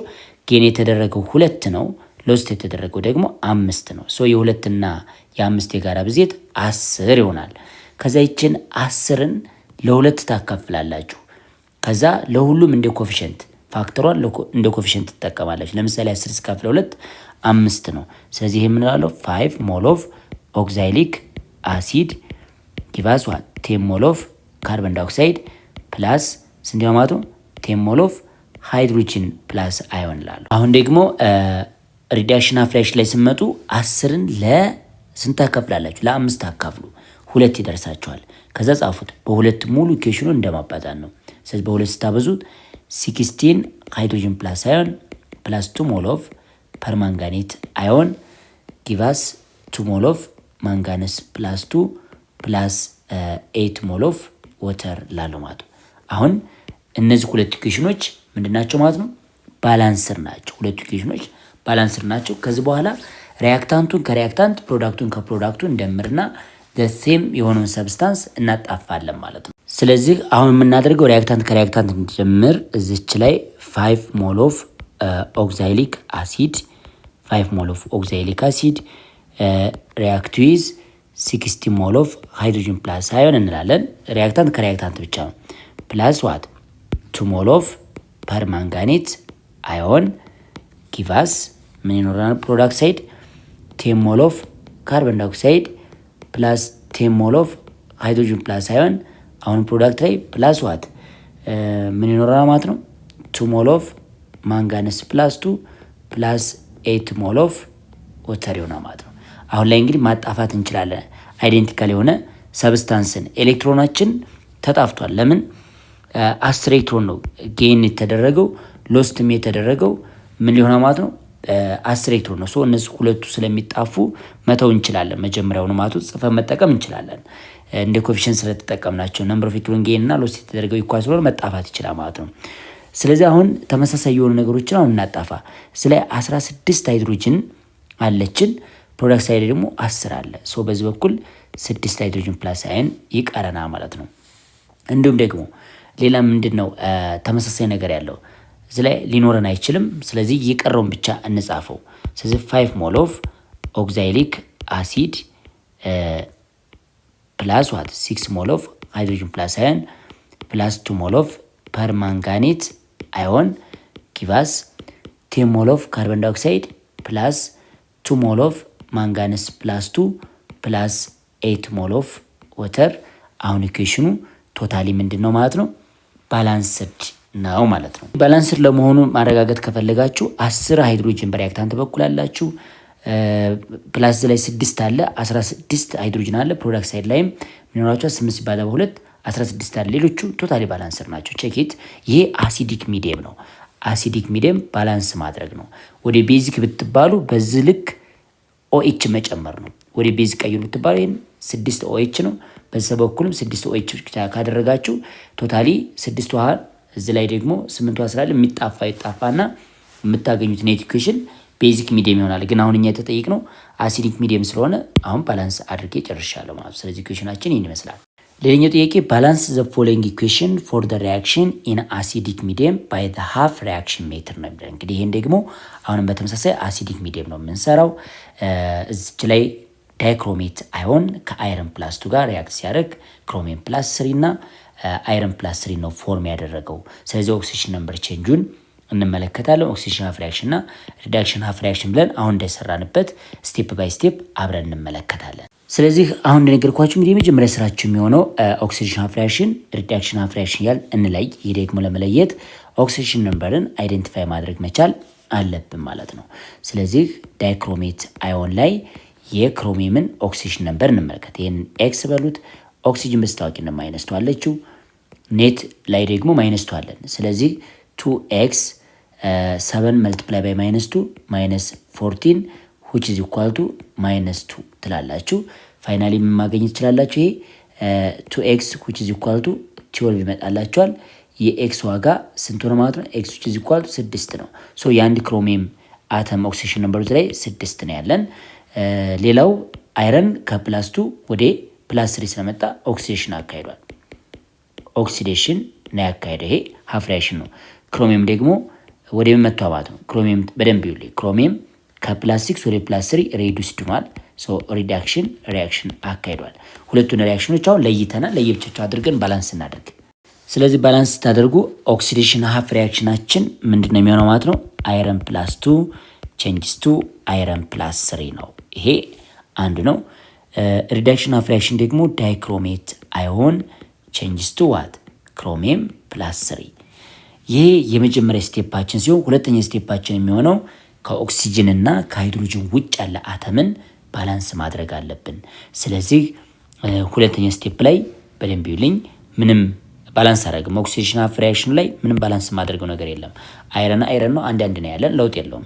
ጌን የተደረገው 2 ነው፣ ሎስት የተደረገው ደግሞ 5 ነው። ሶ የ2 እና የ5 የጋራ ብዜት 10 ይሆናል። ከዛ ይችን 10ን ለ2 ታካፍላላችሁ። ከዛ ለሁሉም እንደ ኮፊሸንት ፋክተሯን እንደ ኮፊሸንት ትጠቀማለች። ለምሳሌ 10 ሲካፈል 2 5 ነው። ስለዚህ ይሄ የምንለው 5 ሞል ኦፍ ኦክዛይሊክ አሲድ ጊቫስ ዋት 10 ሞል ኦፍ ካርቦን ዳይኦክሳይድ ፕላስ ስንት ማለት ነው? 10 ሞል ኦፍ ሃይድሮጅን ፕላስ አዮን ላሉ። አሁን ደግሞ ሪዳክሽን ሀፍ ሪያክሽን ላይ ስመጡ 10ን ለስንት ታካፍላላችሁ? ለ5 አካፍሉ፣ 2 ይደርሳችኋል። ከዛ ጻፉት። በሁለት ሙሉ ኢኩዌሽኑን እንደማባዛት ነው። ስለዚህ በሁለት ስታበዙት 16 ሃይድሮጅን ፕላስ አዮን ፕላስ 2 ሞል ኦፍ ፐርማንጋኔት አዮን ጊቫስ 2 ሞል ኦፍ ማንጋነስ ፕላስ 2 ፕላስ 8 ሞል ኦፍ ወተር ላለው ማለት ነው። አሁን እነዚህ ሁለት ኢኩዌሽኖች ምንድናቸው ማለት ነው? ባላንስር ናቸው። ሁለቱ ኢኩዌሽኖች ባላንስር ናቸው። ከዚህ በኋላ ሪያክታንቱን ከሪያክታንት ፕሮዳክቱን ከፕሮዳክቱ እንደምርና ሴም የሆነውን ሰብስታንስ እናጣፋለን ማለት ነው። ስለዚህ አሁን የምናደርገው ሪያክታንት ከሪያክታንት እንደምር እዚች ላይ 5 ሞል ኦፍ ኦክዛይሊክ አሲድ 5 ሞል ኦፍ ኦክዛይሊክ አሲድ ሪያክት ዊዝ 60 ሞል ኦፍ ሃይድሮጅን ፕላስ አዮን እንላለን። ሪያክታንት ከሪያክታንት ብቻ ነው። ፕላስ ዋት 2 ሞል ኦፍ ፐርማንጋኔት አዮን ጊቫስ ምን ይኖረናል? ፕሮዳክት ሳይድ 10 ሞል ኦፍ ካርቦን ዳይኦክሳይድ ፕላስ 10 ሞል ኦፍ ሃይድሮጅን ፕላስ አዮን። አሁን ፕሮዳክት ላይ ፕላስ ዋት ምን ይኖረናል ማለት ነው? 2 ሞል ኦፍ ማንጋነስ ፕላስ 2 ፕላስ 8 ሞል ኦፍ ወተር ይሆናል ማለት ነው። አሁን ላይ እንግዲህ ማጣፋት እንችላለን። አይዴንቲካል የሆነ ሰብስታንስን ኤሌክትሮናችን ተጣፍቷል። ለምን 10 ኤሌክትሮን ነው ጌን የተደረገው፣ ሎስትም የተደረገው ምን ሊሆን ማለት ነው? 10 ኤሌክትሮን ነው። ሶ እነዚህ ሁለቱ ስለሚጣፉ መተው እንችላለን። መጀመሪያውን ማለት ጽፈን መጠቀም እንችላለን። እንደ ኮፊሽን ስለተጠቀምናቸው ነምበር ኦፍ ኤሌክትሮን ጌን እና ሎስት የተደረገው ኢኳል ስለሆነ መጣፋት ይችላል ማለት ነው። ስለዚህ አሁን ተመሳሳይ የሆኑ ነገሮችን አሁን እናጣፋ። ስለ 16 ሃይድሮጅን አለችን፣ ፕሮዳክት ሳይድ ደግሞ 10 አለ። ሶ በዚህ በኩል 6 ሃይድሮጅን ፕላስ አዮን ይቀረና ማለት ነው። እንዲሁም ደግሞ ሌላ ምንድነው ተመሳሳይ ነገር ያለው እዚህ ላይ ሊኖረን አይችልም። ስለዚህ የቀረውን ብቻ እንጻፈው። ስለዚህ 5 ሞል ኦፍ ኦክዛይሊክ አሲድ ፕላስ ዋት 6 ሞል ኦፍ ሃይድሮጅን ፕላስ አዮን ፕላስ 2 ሞል ኦፍ ፐርማንጋኔት አዮን ጊቫስ 10 ሞል ኦፍ ካርቦን ዳይኦክሳይድ ፕላስ 2 ሞል ኦፍ ማንጋነስ ፕላስ 2 ፕላስ 8 ሞል ኦፍ ወተር። አሁን ኢኩዌሽኑ ቶታሊ ምንድን ነው ማለት ነው? ባላንስድ ነው ማለት ነው። ባላንስድ ለመሆኑ ማረጋገጥ ከፈለጋችሁ 10 ሃይድሮጅን በሪያክታንት በኩል አላችሁ ፕላስ ላይ 6 አለ 16 ሃይድሮጅን አለ። ፕሮዳክት ሳይድ ላይም ምንኖራቸው 8 ሲባዛ በ2 16 አለ። ሌሎቹ ቶታሊ ባላንስድ ናቸው። ቼክኢት። ይሄ አሲዲክ ሚዲየም ነው። አሲዲክ ሚዲየም ባላንስ ማድረግ ነው። ወደ ቤዚክ ብትባሉ በዚህ ልክ ኦኤች መጨመር ነው። ወደ ቤዚክ ቀይሩ ብትባሉ ይሄን 6 ኦኤች ነው። በዚህ በኩልም 6 ኦኤች ካደረጋችሁ ቶታሊ 6 ውሃ እዚህ ላይ ደግሞ 8 ውሃ ስላለ የሚጣፋ ይጣፋና የምታገኙት ኔት ኢኩዌሽን ቤዚክ ሚዲየም ይሆናል። ግን አሁን እኛ የተጠየቅነው አሲዲክ ሚዲየም ስለሆነ አሁን ባላንስ አድርጌ ጨርሻለሁ ማለት ነው። ስለዚህ ኢኩዌሽናችን ይህን ይመስላል። ሌላኛው ጥያቄ ባላንስ ዘ ፎሎዊንግ ኢኩዌሽን ፎር ዘ ሪያክሽን ኢን አሲዲክ ሚዲየም ባይ ዘ ሃፍ ሪያክሽን ሜትር ነው የሚለው። እንግዲህ ይሄን ደግሞ አሁንም በተመሳሳይ አሲዲክ ሚዲየም ነው የምንሰራው። እዚች ላይ ዳይክሮሜት አዮን ከአይረን ፕላስ 2 ጋር ሪያክት ሲያደርግ ክሮሚየም ፕላስ 3 እና አይረን ፕላስ 3 ነው ፎርም ያደረገው። ስለዚህ ኦክሲጅን ነምበር ቼንጁን እንመለከታለን። ኦክሲጅን ሃፍ ሪያክሽን እና ሪዳክሽን ሃፍ ሪያክሽን ብለን አሁን እንደሰራንበት ስቴፕ ባይ ስቴፕ አብረን እንመለከታለን። ስለዚህ አሁን እንደነገርኳችሁ እንግዲህ የመጀመሪያ ስራችሁ የሚሆነው ኦክሲጅን ሃፍ ሪያክሽን፣ ሪዳክሽን ሃፍ ሪያክሽን ያል እንለይ። ይህ ደግሞ ለመለየት ኦክሲጅን ነምበርን አይደንቲፋይ ማድረግ መቻል አለብን ማለት ነው። ስለዚህ ዳይክሮሜት አዮን ላይ የክሮሚየምን ኦክሲጅን ነምበር እንመለከት። ይህን ኤክስ በሉት። ኦክሲጅን በስታወቂነት ማይነስ ቱ አለችው። ኔት ላይ ደግሞ ማይነስ ቱ አለን። ስለዚህ 2x 7 መልቲፕላይ ባይ ማይነስ 2 ማይነስ 14 which is equal to minus 2 ትላላችሁ። ፋይናሊ ምን ማግኘት ትችላላችሁ? ይሄ 2x which is equal to 12 ይመጣላችኋል። የኤክስ ዋጋ ስንት ነው ማለት ነው? x which is equal to 6 ነው። ሶ የአንድ ክሮሚየም አተም ኦክሲጅን ነምበሩ ላይ 6 ነው ያለን። ሌላው አይረን ከፕላስ 2 ወደ ፕላስ 3 ስለመጣ ኦክሲዴሽን አካሂዷል። ኦክሲዴሽን ነው ያካሄደ። ይሄ ሃፍ ሪያክሽን ነው። ክሮሚየም ደግሞ ወደ መጥቷ ማለት ነው። ክሮሚየም በደንብ ይውል። ክሮሚየም ከፕላስ 6 ወደ ፕላስ 3 ሬዱስድ ሆኗል። ሶ ሪዳክሽን ሪያክሽን አካሂዷል። ሁለቱን ሪያክሽኖች አሁን ለይተናል። ለየብቻቸው አድርገን ባላንስ እናደርግ። ስለዚህ ባላንስ ስታደርጉ ኦክሲዴሽን ሃፍ ሪያክሽናችን ምንድነው የሚሆነው ማለት ነው? አይረን ፕላስ 2 ቼንጅስ ቱ አይረን ፕላስ 3 ነው። ይሄ አንዱ ነው። ሪዳክሽን ሃፍ ሪያክሽን ደግሞ ዳይክሮሜት አዮን ቼንጅስ ቱ ዋት ክሮሚየም ፕላስ 3። ይሄ የመጀመሪያ ስቴፓችን ሲሆን ሁለተኛ ስቴፓችን የሚሆነው ከኦክሲጅን እና ከሃይድሮጅን ውጭ ያለ አተምን ባላንስ ማድረግ አለብን። ስለዚህ ሁለተኛ ስቴፕ ላይ በደንብ ይልኝ ምንም ባላንስ አደረግም። ኦክሲጅን ሃፍ ሪያክሽኑ ላይ ምንም ባላንስ ማድረገው ነገር የለም። አይረን ነው አንድ ነው ያለን፣ ለውጥ የለውም።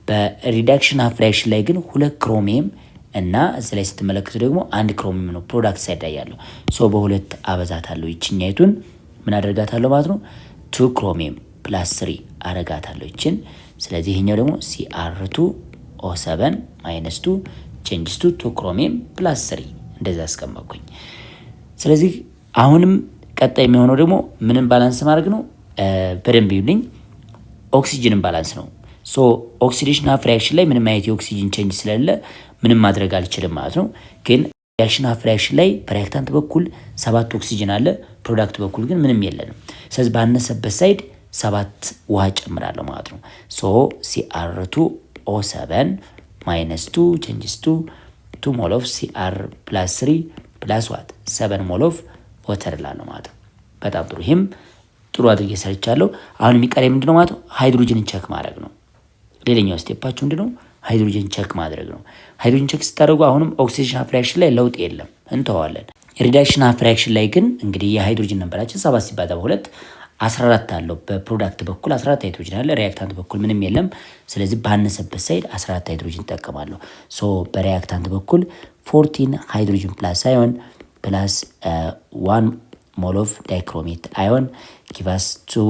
በሪዳክሽን ሃፍ ሪያክሽን ላይ ግን 2 ክሮሚየም እና እዚህ ላይ ስትመለከቱ ደግሞ አንድ ክሮሚየም ነው ፕሮዳክት ሳይድ ላይ ያለው። ሶ በሁለት አበዛታለሁ። ይችኛይቱን ምን አደርጋታለሁ ማለት ነው? 2 ክሮሚየም ፕላስ 3 አረጋታለሁ ይችን። ስለዚህ ይሄኛው ደግሞ Cr2O7 ማይነስ 2 ቼንጅስ ቱ 2 ክሮሚየም ፕላስ 3 እንደዛ አስቀመጥኩኝ። ስለዚህ አሁንም ቀጣይ የሚሆነው ደግሞ ምንም ባላንስ ማድረግ ነው። በደንብ ይሉኝ ኦክሲጅንን ባላንስ ነው። ሶ ኦክሲዴሽን ሃፍ ሪያክሽን ላይ ምንም አይነት የኦክሲጅን ቼንጅ ስለሌለ ምንም ማድረግ አልችልም ማለት ነው። ግን ሪያክሽን ሃፍ ሪያክሽን ላይ በሪያክታንት በኩል 7 ኦክሲጅን አለ፣ ፕሮዳክት በኩል ግን ምንም የለንም። ስለዚህ ባነሰበት ሳይድ 7 ውሃ ጨምራለሁ ማለት ነው። ሶ Cr2O7 ማይነስ 2 ቼንጅስ ቱ 2 ሞል ኦፍ Cr ፕላስ 3 ፕላስ ዋት 7 ሞል ኦፍ ወተር ላለሁ ማለት ነው። በጣም ጥሩ። ይህም ጥሩ አድርጌ ሰርቻለሁ። አሁን የሚቀረኝ ምንድነው ማለት ነው? ሃይድሮጅንን ቸክ ማድረግ ነው። ሌላኛው ስቴፓችሁ ምንድነው? ሃይድሮጅን ቸክ ማድረግ ነው። ሃይድሮጅን ቸክ ስታደርጉ አሁንም ኦክሲጅን ሃፍ ሪያክሽን ላይ ለውጥ የለም፣ እንተዋለን። ሪዳክሽን ሃፍ ሪያክሽን ላይ ግን እንግዲህ የሃይድሮጅን ነምበራችን 7 ሲባዛ በ2 14 አለው። በፕሮዳክት በኩል 14 ሃይድሮጅን አለ፣ ሪያክታንት በኩል ምንም የለም። ስለዚህ ባነሰበት ሳይድ 14 ሃይድሮጅን እጠቀማለሁ። ሶ በሪያክታንት በኩል 14 ሃይድሮጅን ፕላስ አዮን ፕላስ 1 ሞል ኦፍ ዳይክሮሜት አዮን ጊቫስ 2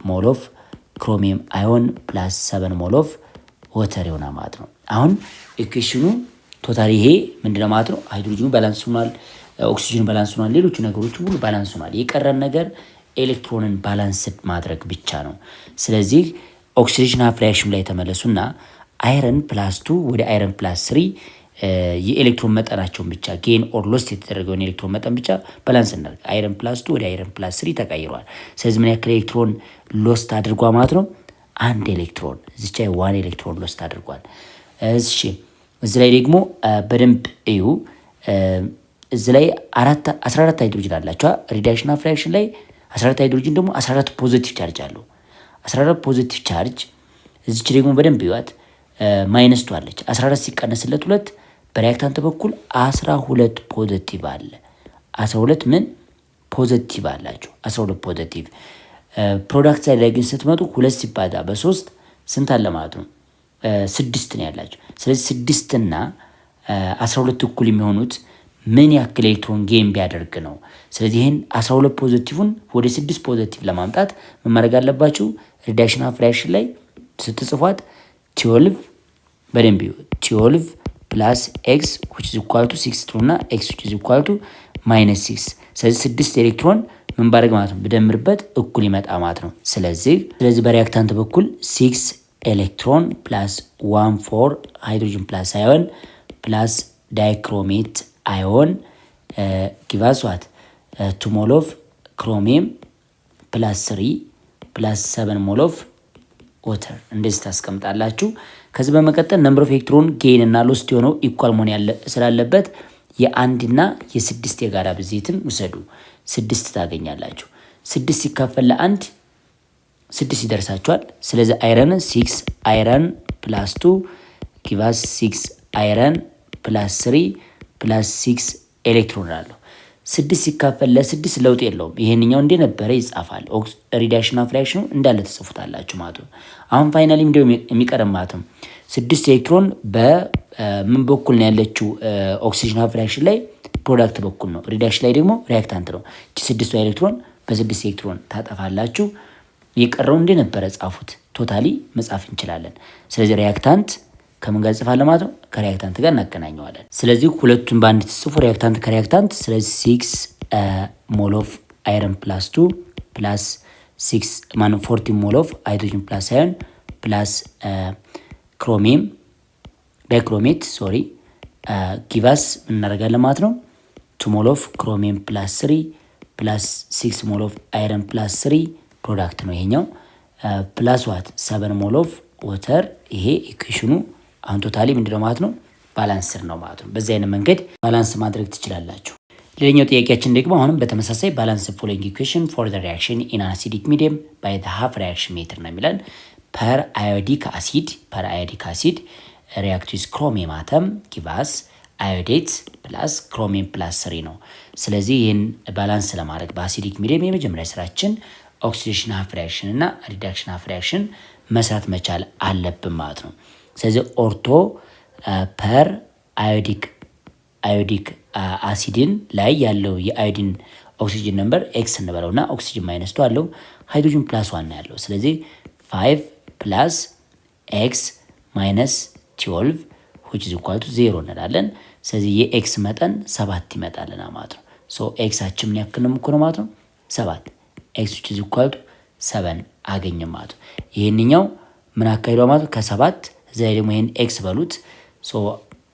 ሞል ኦፍ ክሮሚየም አዮን ፕላስ 7 ሞል ኦፍ ወተር ይሆናል ማለት ነው። አሁን ኢኩዌሽኑ ቶታሊ ይሄ ምንድነው ማለት ነው? ሃይድሮጅኑ ባላንስ ሆኗል፣ ኦክሲጅኑ ባላንስ ሆኗል፣ ሌሎቹ ነገሮች ሁሉ ባላንስ ሆኗል። የቀረን ነገር ኤሌክትሮንን ባላንስ ማድረግ ብቻ ነው። ስለዚህ ኦክሲዴሽን ሃፍ ሪያክሽን ላይ ተመለሱና አይረን ፕላስ 2 ወደ አይረን ፕላስ 3 የኤሌክትሮን መጠናቸውን ብቻ ጌን ኦር ሎስት የተደረገውን ኤሌክትሮን መጠን ብቻ ባላንስ እናደርግ። አይረን ፕላስ 2 ወደ አይረን ፕላስ 3 ተቀይሯል። ስለዚህ ምን ያክል ኤሌክትሮን ሎስት አድርጓል ማለት ነው? 1 ኤሌክትሮን። እዚች ላይ 1 ኤሌክትሮን ሎስት አድርጓል። እሺ እዚህ ላይ ደግሞ በደንብ እዩ። እዚህ ላይ 14 ሃይድሮጅን አላቸው። ሪዳክሽን ሃፍ ሪያክሽን ላይ 14 ሃይድሮጅን ደግሞ 14 ፖዚቲቭ ቻርጅ አለው። 14 ፖዚቲቭ ቻርጅ እዚች ደግሞ በደንብ ይዋት ማይነስ ቱ አለች። 14 ሲቀነስለት 2 በሪያክታንት በኩል 12 ፖዚቲቭ አለ። 12 ምን ፖዚቲቭ አላቸው። 12 ፖዚቲቭ ፕሮዳክት ሳይድ ላይ ግን ስትመጡ 2 ሲባዛ በ3 ስንት አለ ማለት ነው? 6 ነው ያላቸው። ስለዚህ 6 እና 12 እኩል የሚሆኑት ምን ያክል ኤሌክትሮን ጌን ቢያደርግ ነው? ስለዚህ ይህን 12 ፖዚቲቭን ወደ 6 ፖዚቲቭ ለማምጣት ምን ማድረግ አለባችሁ? ሪዳክሽን ሀፍ ሪአክሽን ላይ ስትጽፏት 12 በደንብ 12 ፕላስ ኤክስ which is equal to 6 ትሩ እና ኤክስ which is equal to ማይነስ 6። ስለዚህ 6 ኤሌክትሮን ምን ባደርግ ማለት ነው? ብደምርበት እኩል ይመጣ ማለት ነው። ስለዚህ በሪያክታንት በኩል 6 ኤሌክትሮን ፕላስ 1 4 ሃይድሮጅን ፕላስ አዮን ፕላስ ዳይክሮሜት አዮን ጊቭ አስ ዋት 2 ሞል ኦፍ ክሮሚየም ፕላስ 3 ፕላስ 7 ሞል ኦፍ ወተር እንደዚህ ታስቀምጣላችሁ። ከዚህ በመቀጠል ነምበር ኦፍ ኤሌክትሮን ጌን እና ሎስት የሆነው ኢኳል መሆን ስላለበት የአንድና የስድስት የጋራ ብዜትን ውሰዱ። 6 ታገኛላችሁ። 6 ሲካፈል ለአንድ 6 ይደርሳችኋል። ስለዚህ አይረን 6 አይረን ፕላስ 2 ጊቭ አስ 6 አይረን ፕላስ 3 ፕላስ 6 ኤሌክትሮን አለው። 6 ሲካፈል ለ6 ለውጥ የለውም። ይሄንኛው እንደነበረ ይጻፋል። ሪዳክሽን ኦፍ ሪአክሽኑ እንዳለ ተጽፉታላችሁ ማለት ነው። አሁን ፋይናሊ እንደው የሚቀርም ማለት ነው 6 ኤሌክትሮን በምን በኩል ነው ያለችው? ኦክሲጅን ኦፍ ሪአክሽን ላይ ፕሮዳክት በኩል ነው። ሪዳክሽን ላይ ደግሞ ሪአክታንት ነው። እቺ 6 ኤሌክትሮን በ6 ኤሌክትሮን ታጠፋላችሁ። የቀረው እንደነበረ ጻፉት። ቶታሊ መጻፍ እንችላለን። ስለዚህ ሪአክታንት ከምን ጋር ጽፋለ ማለት ነው? ከሪአክታንት ጋር እናገናኘዋለን። ስለዚህ ሁለቱን በአንድ ተጽፎ ሪአክታንት ከሪአክታንት። ስለዚህ 6 ሞል ኦፍ አይረን ፕላስ 2 ፕላስ 6 14 ሞል ኦፍ ሃይድሮጅን ፕላስ አዮን ፕላስ ክሮሚየም ዳይክሮሜት ሶሪ ጊቫስ እናደርጋለን ማለት ነው 2 ሞል ኦፍ ክሮሚየም ፕላስ 3 ፕላስ 6 ሞል ኦፍ አይረን ፕላስ 3 ፕሮዳክት ነው ይሄኛው ፕላስ ዋት 7 ሞል ኦፍ ወተር። ይሄ ኢኩዌሽኑ አሁን ቶታሊ ምንድነው ማለት ነው? ባላንስር ነው ማለት ነው። በዚህ አይነት መንገድ ባላንስ ማድረግ ትችላላችሁ። ሌላኛው ጥያቄያችን ደግሞ አሁንም በተመሳሳይ ባላንስ ፎሎዊንግ ኢኩዌሽን ፎር ዘ ሪአክሽን ኢን አሲዲክ ሚዲየም ባይ ዘ ሃፍ ሪአክሽን ሜተር ነው የሚለን። ፐር አዮዲክ አሲድ ሪአክት ዊዝ ክሮሚየም አተም ጊቭ አስ አዮዴት ፕላስ ክሮሚየም ፕላስ 3 ነው። ስለዚህ ይህን ባላንስ ለማድረግ በአሲዲክ ሚዲየም የመጀመሪያ ስራችን ኦክሲዴሽን ሃፍ ሪአክሽን እና ሪዳክሽን ሃፍ ሪአክሽን መስራት መቻል አለብን ማለት ነው። ስለዚህ ኦርቶ ፐር አዮዲክ አሲድን ላይ ያለው የአዮዲን ኦክሲጅን ነምበር ኤክስ እንበለውና ኦክሲጅን ማይነስ 2 አለው፣ ሃይድሮጅን ፕላስ 1 ነው ያለው። ስለዚህ 5 ፕላስ ኤክስ ማይነስ 12 which is equal to 0 እንላለን። ስለዚህ የኤክስ መጠን 7 ይመጣልና ማለት ነው። ሶ ኤክሳችን ምን ያክል ነው የምኮነው ማለት ነው? 7 ኤክስ which is equal to 7 አገኘ ማለት ነው። ይሄንኛው ምን አካሂዷ ማለት ነው? ከ7 እዚህ ላይ ደግሞ ይሄን ኤክስ በሉት። ሶ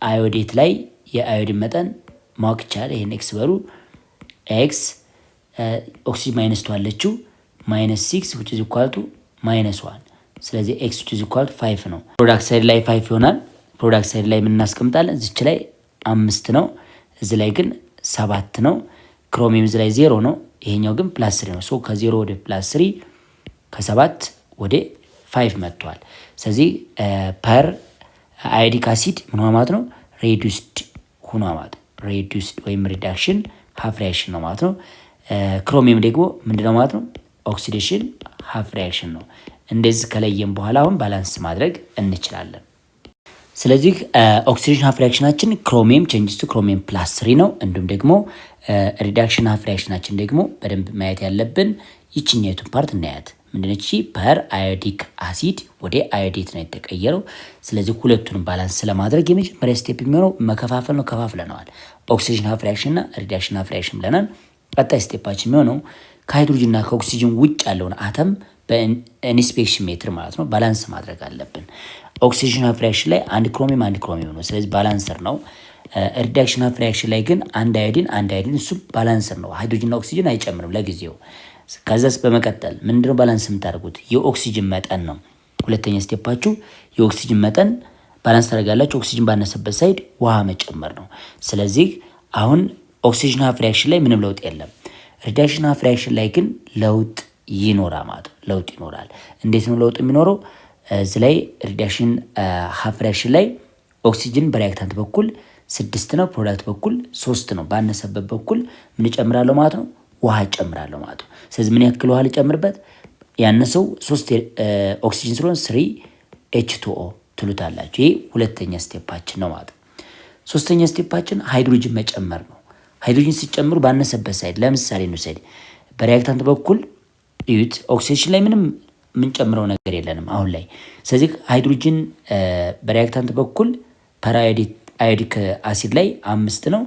አዮዴት ላይ የአዮዲን መጠን ማወቅ ይቻላል። ይሄን ኤክስ በሉ። ኤክስ ኦክሲጅን ማይነስ 2 አለችው ማይነስ 6 which is equal to ማይነስ 1። ስለዚህ ኤክስ which is equal to 5 ነው። ፕሮዳክት ሳይድ ላይ 5 ይሆናል። ፕሮዳክት ሳይድ ላይ ምን እናስቀምጣለን? እዚች ላይ 5 ነው፣ እዚህ ላይ ግን 7 ነው። ክሮሚየም እዚህ ላይ 0 ነው፣ ይሄኛው ግን ፕላስ 3 ነው። ሶ ከ0 ወደ ፕላስ 3 ከ7 ወደ 5 መጥቷል። ስለዚህ ፐር አዮዲክ አሲድ ምን ሆነ ማለት ነው? ሬዱስድ ሆኗ ማለት ነው። ሬዱስድ ወይም ሪዳክሽን ሃፍ ሪአክሽን ነው ማለት ነው። ክሮሚየም ደግሞ ምንድነው ማለት ነው? ኦክሲዴሽን ሃፍ ሪአክሽን ነው። እንደዚህ ከለየም በኋላ አሁን ባላንስ ማድረግ እንችላለን። ስለዚህ ኦክሲዴሽን ሃፍ ሪአክሽናችን ክሮሚየም ቼንጅስ ቱ ክሮሚየም ፕላስ 3 ነው። እንዲሁም ደግሞ ሪዳክሽን ሃፍ ሪአክሽናችን ደግሞ በደንብ ማየት ያለብን ይችኛቱን ፓርት እናያት። ምንድነች? ፐር አዮዲክ አሲድ ወደ አዮዴት ነው የተቀየረው። ስለዚህ ሁለቱንም ባላንስ ለማድረግ የመጀመሪያ ስቴፕ የሚሆነው መከፋፈል ነው። ከፋፍለነዋል። ኦክሲዴሽን ሃፍ ሪአክሽን እና ሪዳክሽን ሃፍ ሪአክሽን ብለናል። ቀጣይ ስቴፓችን የሚሆነው ከሃይድሮጅን እና ከኦክሲጅን ውጭ ያለውን አተም በኢንስፔክሽን ሜትር ማለት ነው ባላንስ ማድረግ አለብን። ኦክሲዴሽን ሃፍ ሪአክሽን ላይ አንድ ክሮሚየም ነው፣ ስለዚህ ባላንሰር ነው። ሪዳክሽን ሃፍ ሪአክሽን ላይ ግን አንድ አዮዲን እሱ ባላንሰር ነው። ሃይድሮጅንና ኦክሲጅን አይጨምርም ለጊዜው። ከዛስ በመቀጠል ምንድነው ባላንስ የምታደርጉት? የኦክሲጅን መጠን ነው። ሁለተኛ ስቴፓችሁ የኦክሲጅን መጠን ባላንስ ታደርጋላችሁ። ኦክሲጅን ባነሰበት ሳይድ ውሃ መጨመር ነው። ስለዚህ አሁን ኦክሲጅን ሃፍ ሪአክሽን ላይ ምንም ለውጥ የለም። ሪዳክሽን ሀፍ ሪያክሽን ላይ ግን ለውጥ ይኖራል ማለት ነው። ለውጥ ይኖራል። እንዴት ነው ለውጥ የሚኖረው? እዚህ ላይ ሪዳክሽን ሀፍ ሪያክሽን ላይ ኦክሲጅን በሪያክታንት በኩል 6 ነው፣ ፕሮዳክት በኩል 3 ነው። ባነሰበት በኩል ምን እጨምራለሁ ማለት ነው? ውሃ እጨምራለሁ ማለት ነው። ስለዚህ ምን ያክል ውሃ ልጨምርበት? ያነሰው 3 ኦክሲጅን ስለሆነ 3 H2O ትሉታላችሁ። ይሄ ሁለተኛ ስቴፓችን ነው ማለት ነው። ሶስተኛ ስቴፓችን ሃይድሮጅን መጨመር ነው። ሃይድሮጅን ሲጨምሩ ባነሰበት ሳይድ ለምሳሌ ነው ሳይድ በሪያክታንት በኩል እዩት። ኦክሲጅን ላይ ምንም የምንጨምረው ነገር የለንም አሁን ላይ። ስለዚህ ሃይድሮጅን በሪያክታንት በኩል ፐርአዮዲክ አሲድ ላይ 5 ነው፣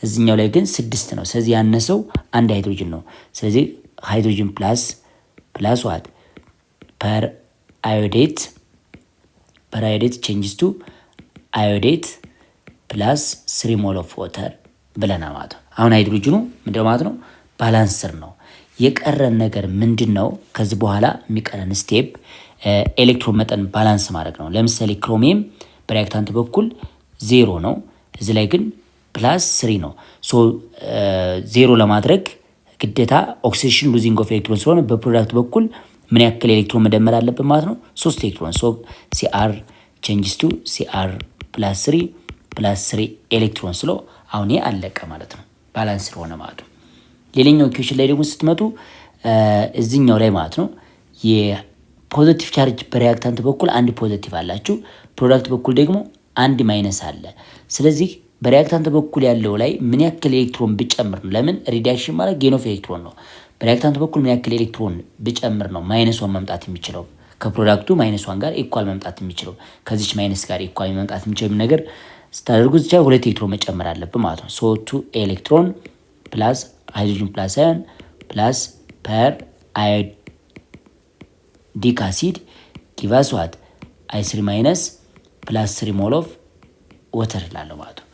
እዚኛው ላይ ግን 6 ነው። ስለዚህ ያነሰው አንድ ሃይድሮጅን ነው። ስለዚህ ሃይድሮጅን ፕላስ ዋት ፐርአዮዴት ቼንጅስ ቱ አዮዴት ፕላስ 3 ሞል ኦፍ ዋተር ብለናል ማለት ነው። አሁን ሃይድሮጅኑ ምንድነው ማለት ነው? ባላንስር ነው። የቀረን ነገር ምንድን ነው? ከዚህ በኋላ የሚቀረን ስቴፕ ኤሌክትሮን መጠን ባላንስ ማድረግ ነው። ለምሳሌ ክሮሚየም በሪያክታንት በኩል 0 ነው፣ እዚህ ላይ ግን ፕላስ 3 ነው። ሶ 0 ለማድረግ ግዴታ ኦክሲዴሽን ሉዚንግ ኦፍ ኤሌክትሮን ስለሆነ በፕሮዳክት በኩል ምን ያክል ኤሌክትሮን መደመር አለብን ማለት ነው? 3 ኤሌክትሮን። ሶ ሲአር ቼንጅስ ቱ ሲአር ፕላስ 3 ኤሌክትሮን ስሎ አሁን ይሄ አለቀ ማለት ነው። ባላንስ ስለሆነ ማለት ነው። ሌላኛው ኢኩዌሽን ላይ ደግሞ ስትመጡ እዚህኛው ላይ ማለት ነው የፖዚቲቭ ቻርጅ በሪያክታንት በኩል አንድ ፖዚቲቭ አላችሁ፣ ፕሮዳክት በኩል ደግሞ አንድ ማይነስ አለ። ስለዚህ በሪያክታንት በኩል ያለው ላይ ምን ያክል ኤሌክትሮን ብጨምር ነው? ለምን ሪዳክሽን ማለት ጌን ኦፍ ኤሌክትሮን ነው። በሪያክታንት በኩል ምን ያክል ኤሌክትሮን ብጨምር ነው ማይነሷን መምጣት የሚችለው? ከፕሮዳክቱ ማይነሷን ጋር ኢኳል መምጣት የሚችለው ከዚች ማይነስ ጋር ኢኳል መምጣት የሚችለው ነገር ስታደርጉ ብቻ 2 ኤሌክትሮን መጨመር አለብን ማለት ነው። ሶ 2 ኤሌክትሮን ፕላስ ሃይድሮጅን ፕላስ አዮን ፕላስ ፐር አዮዲክ አሲድ ጊቫስ ዋት I3 ማይነስ ፕላስ 3 ሞል ኦፍ ወተር ላለው ማለት ነው።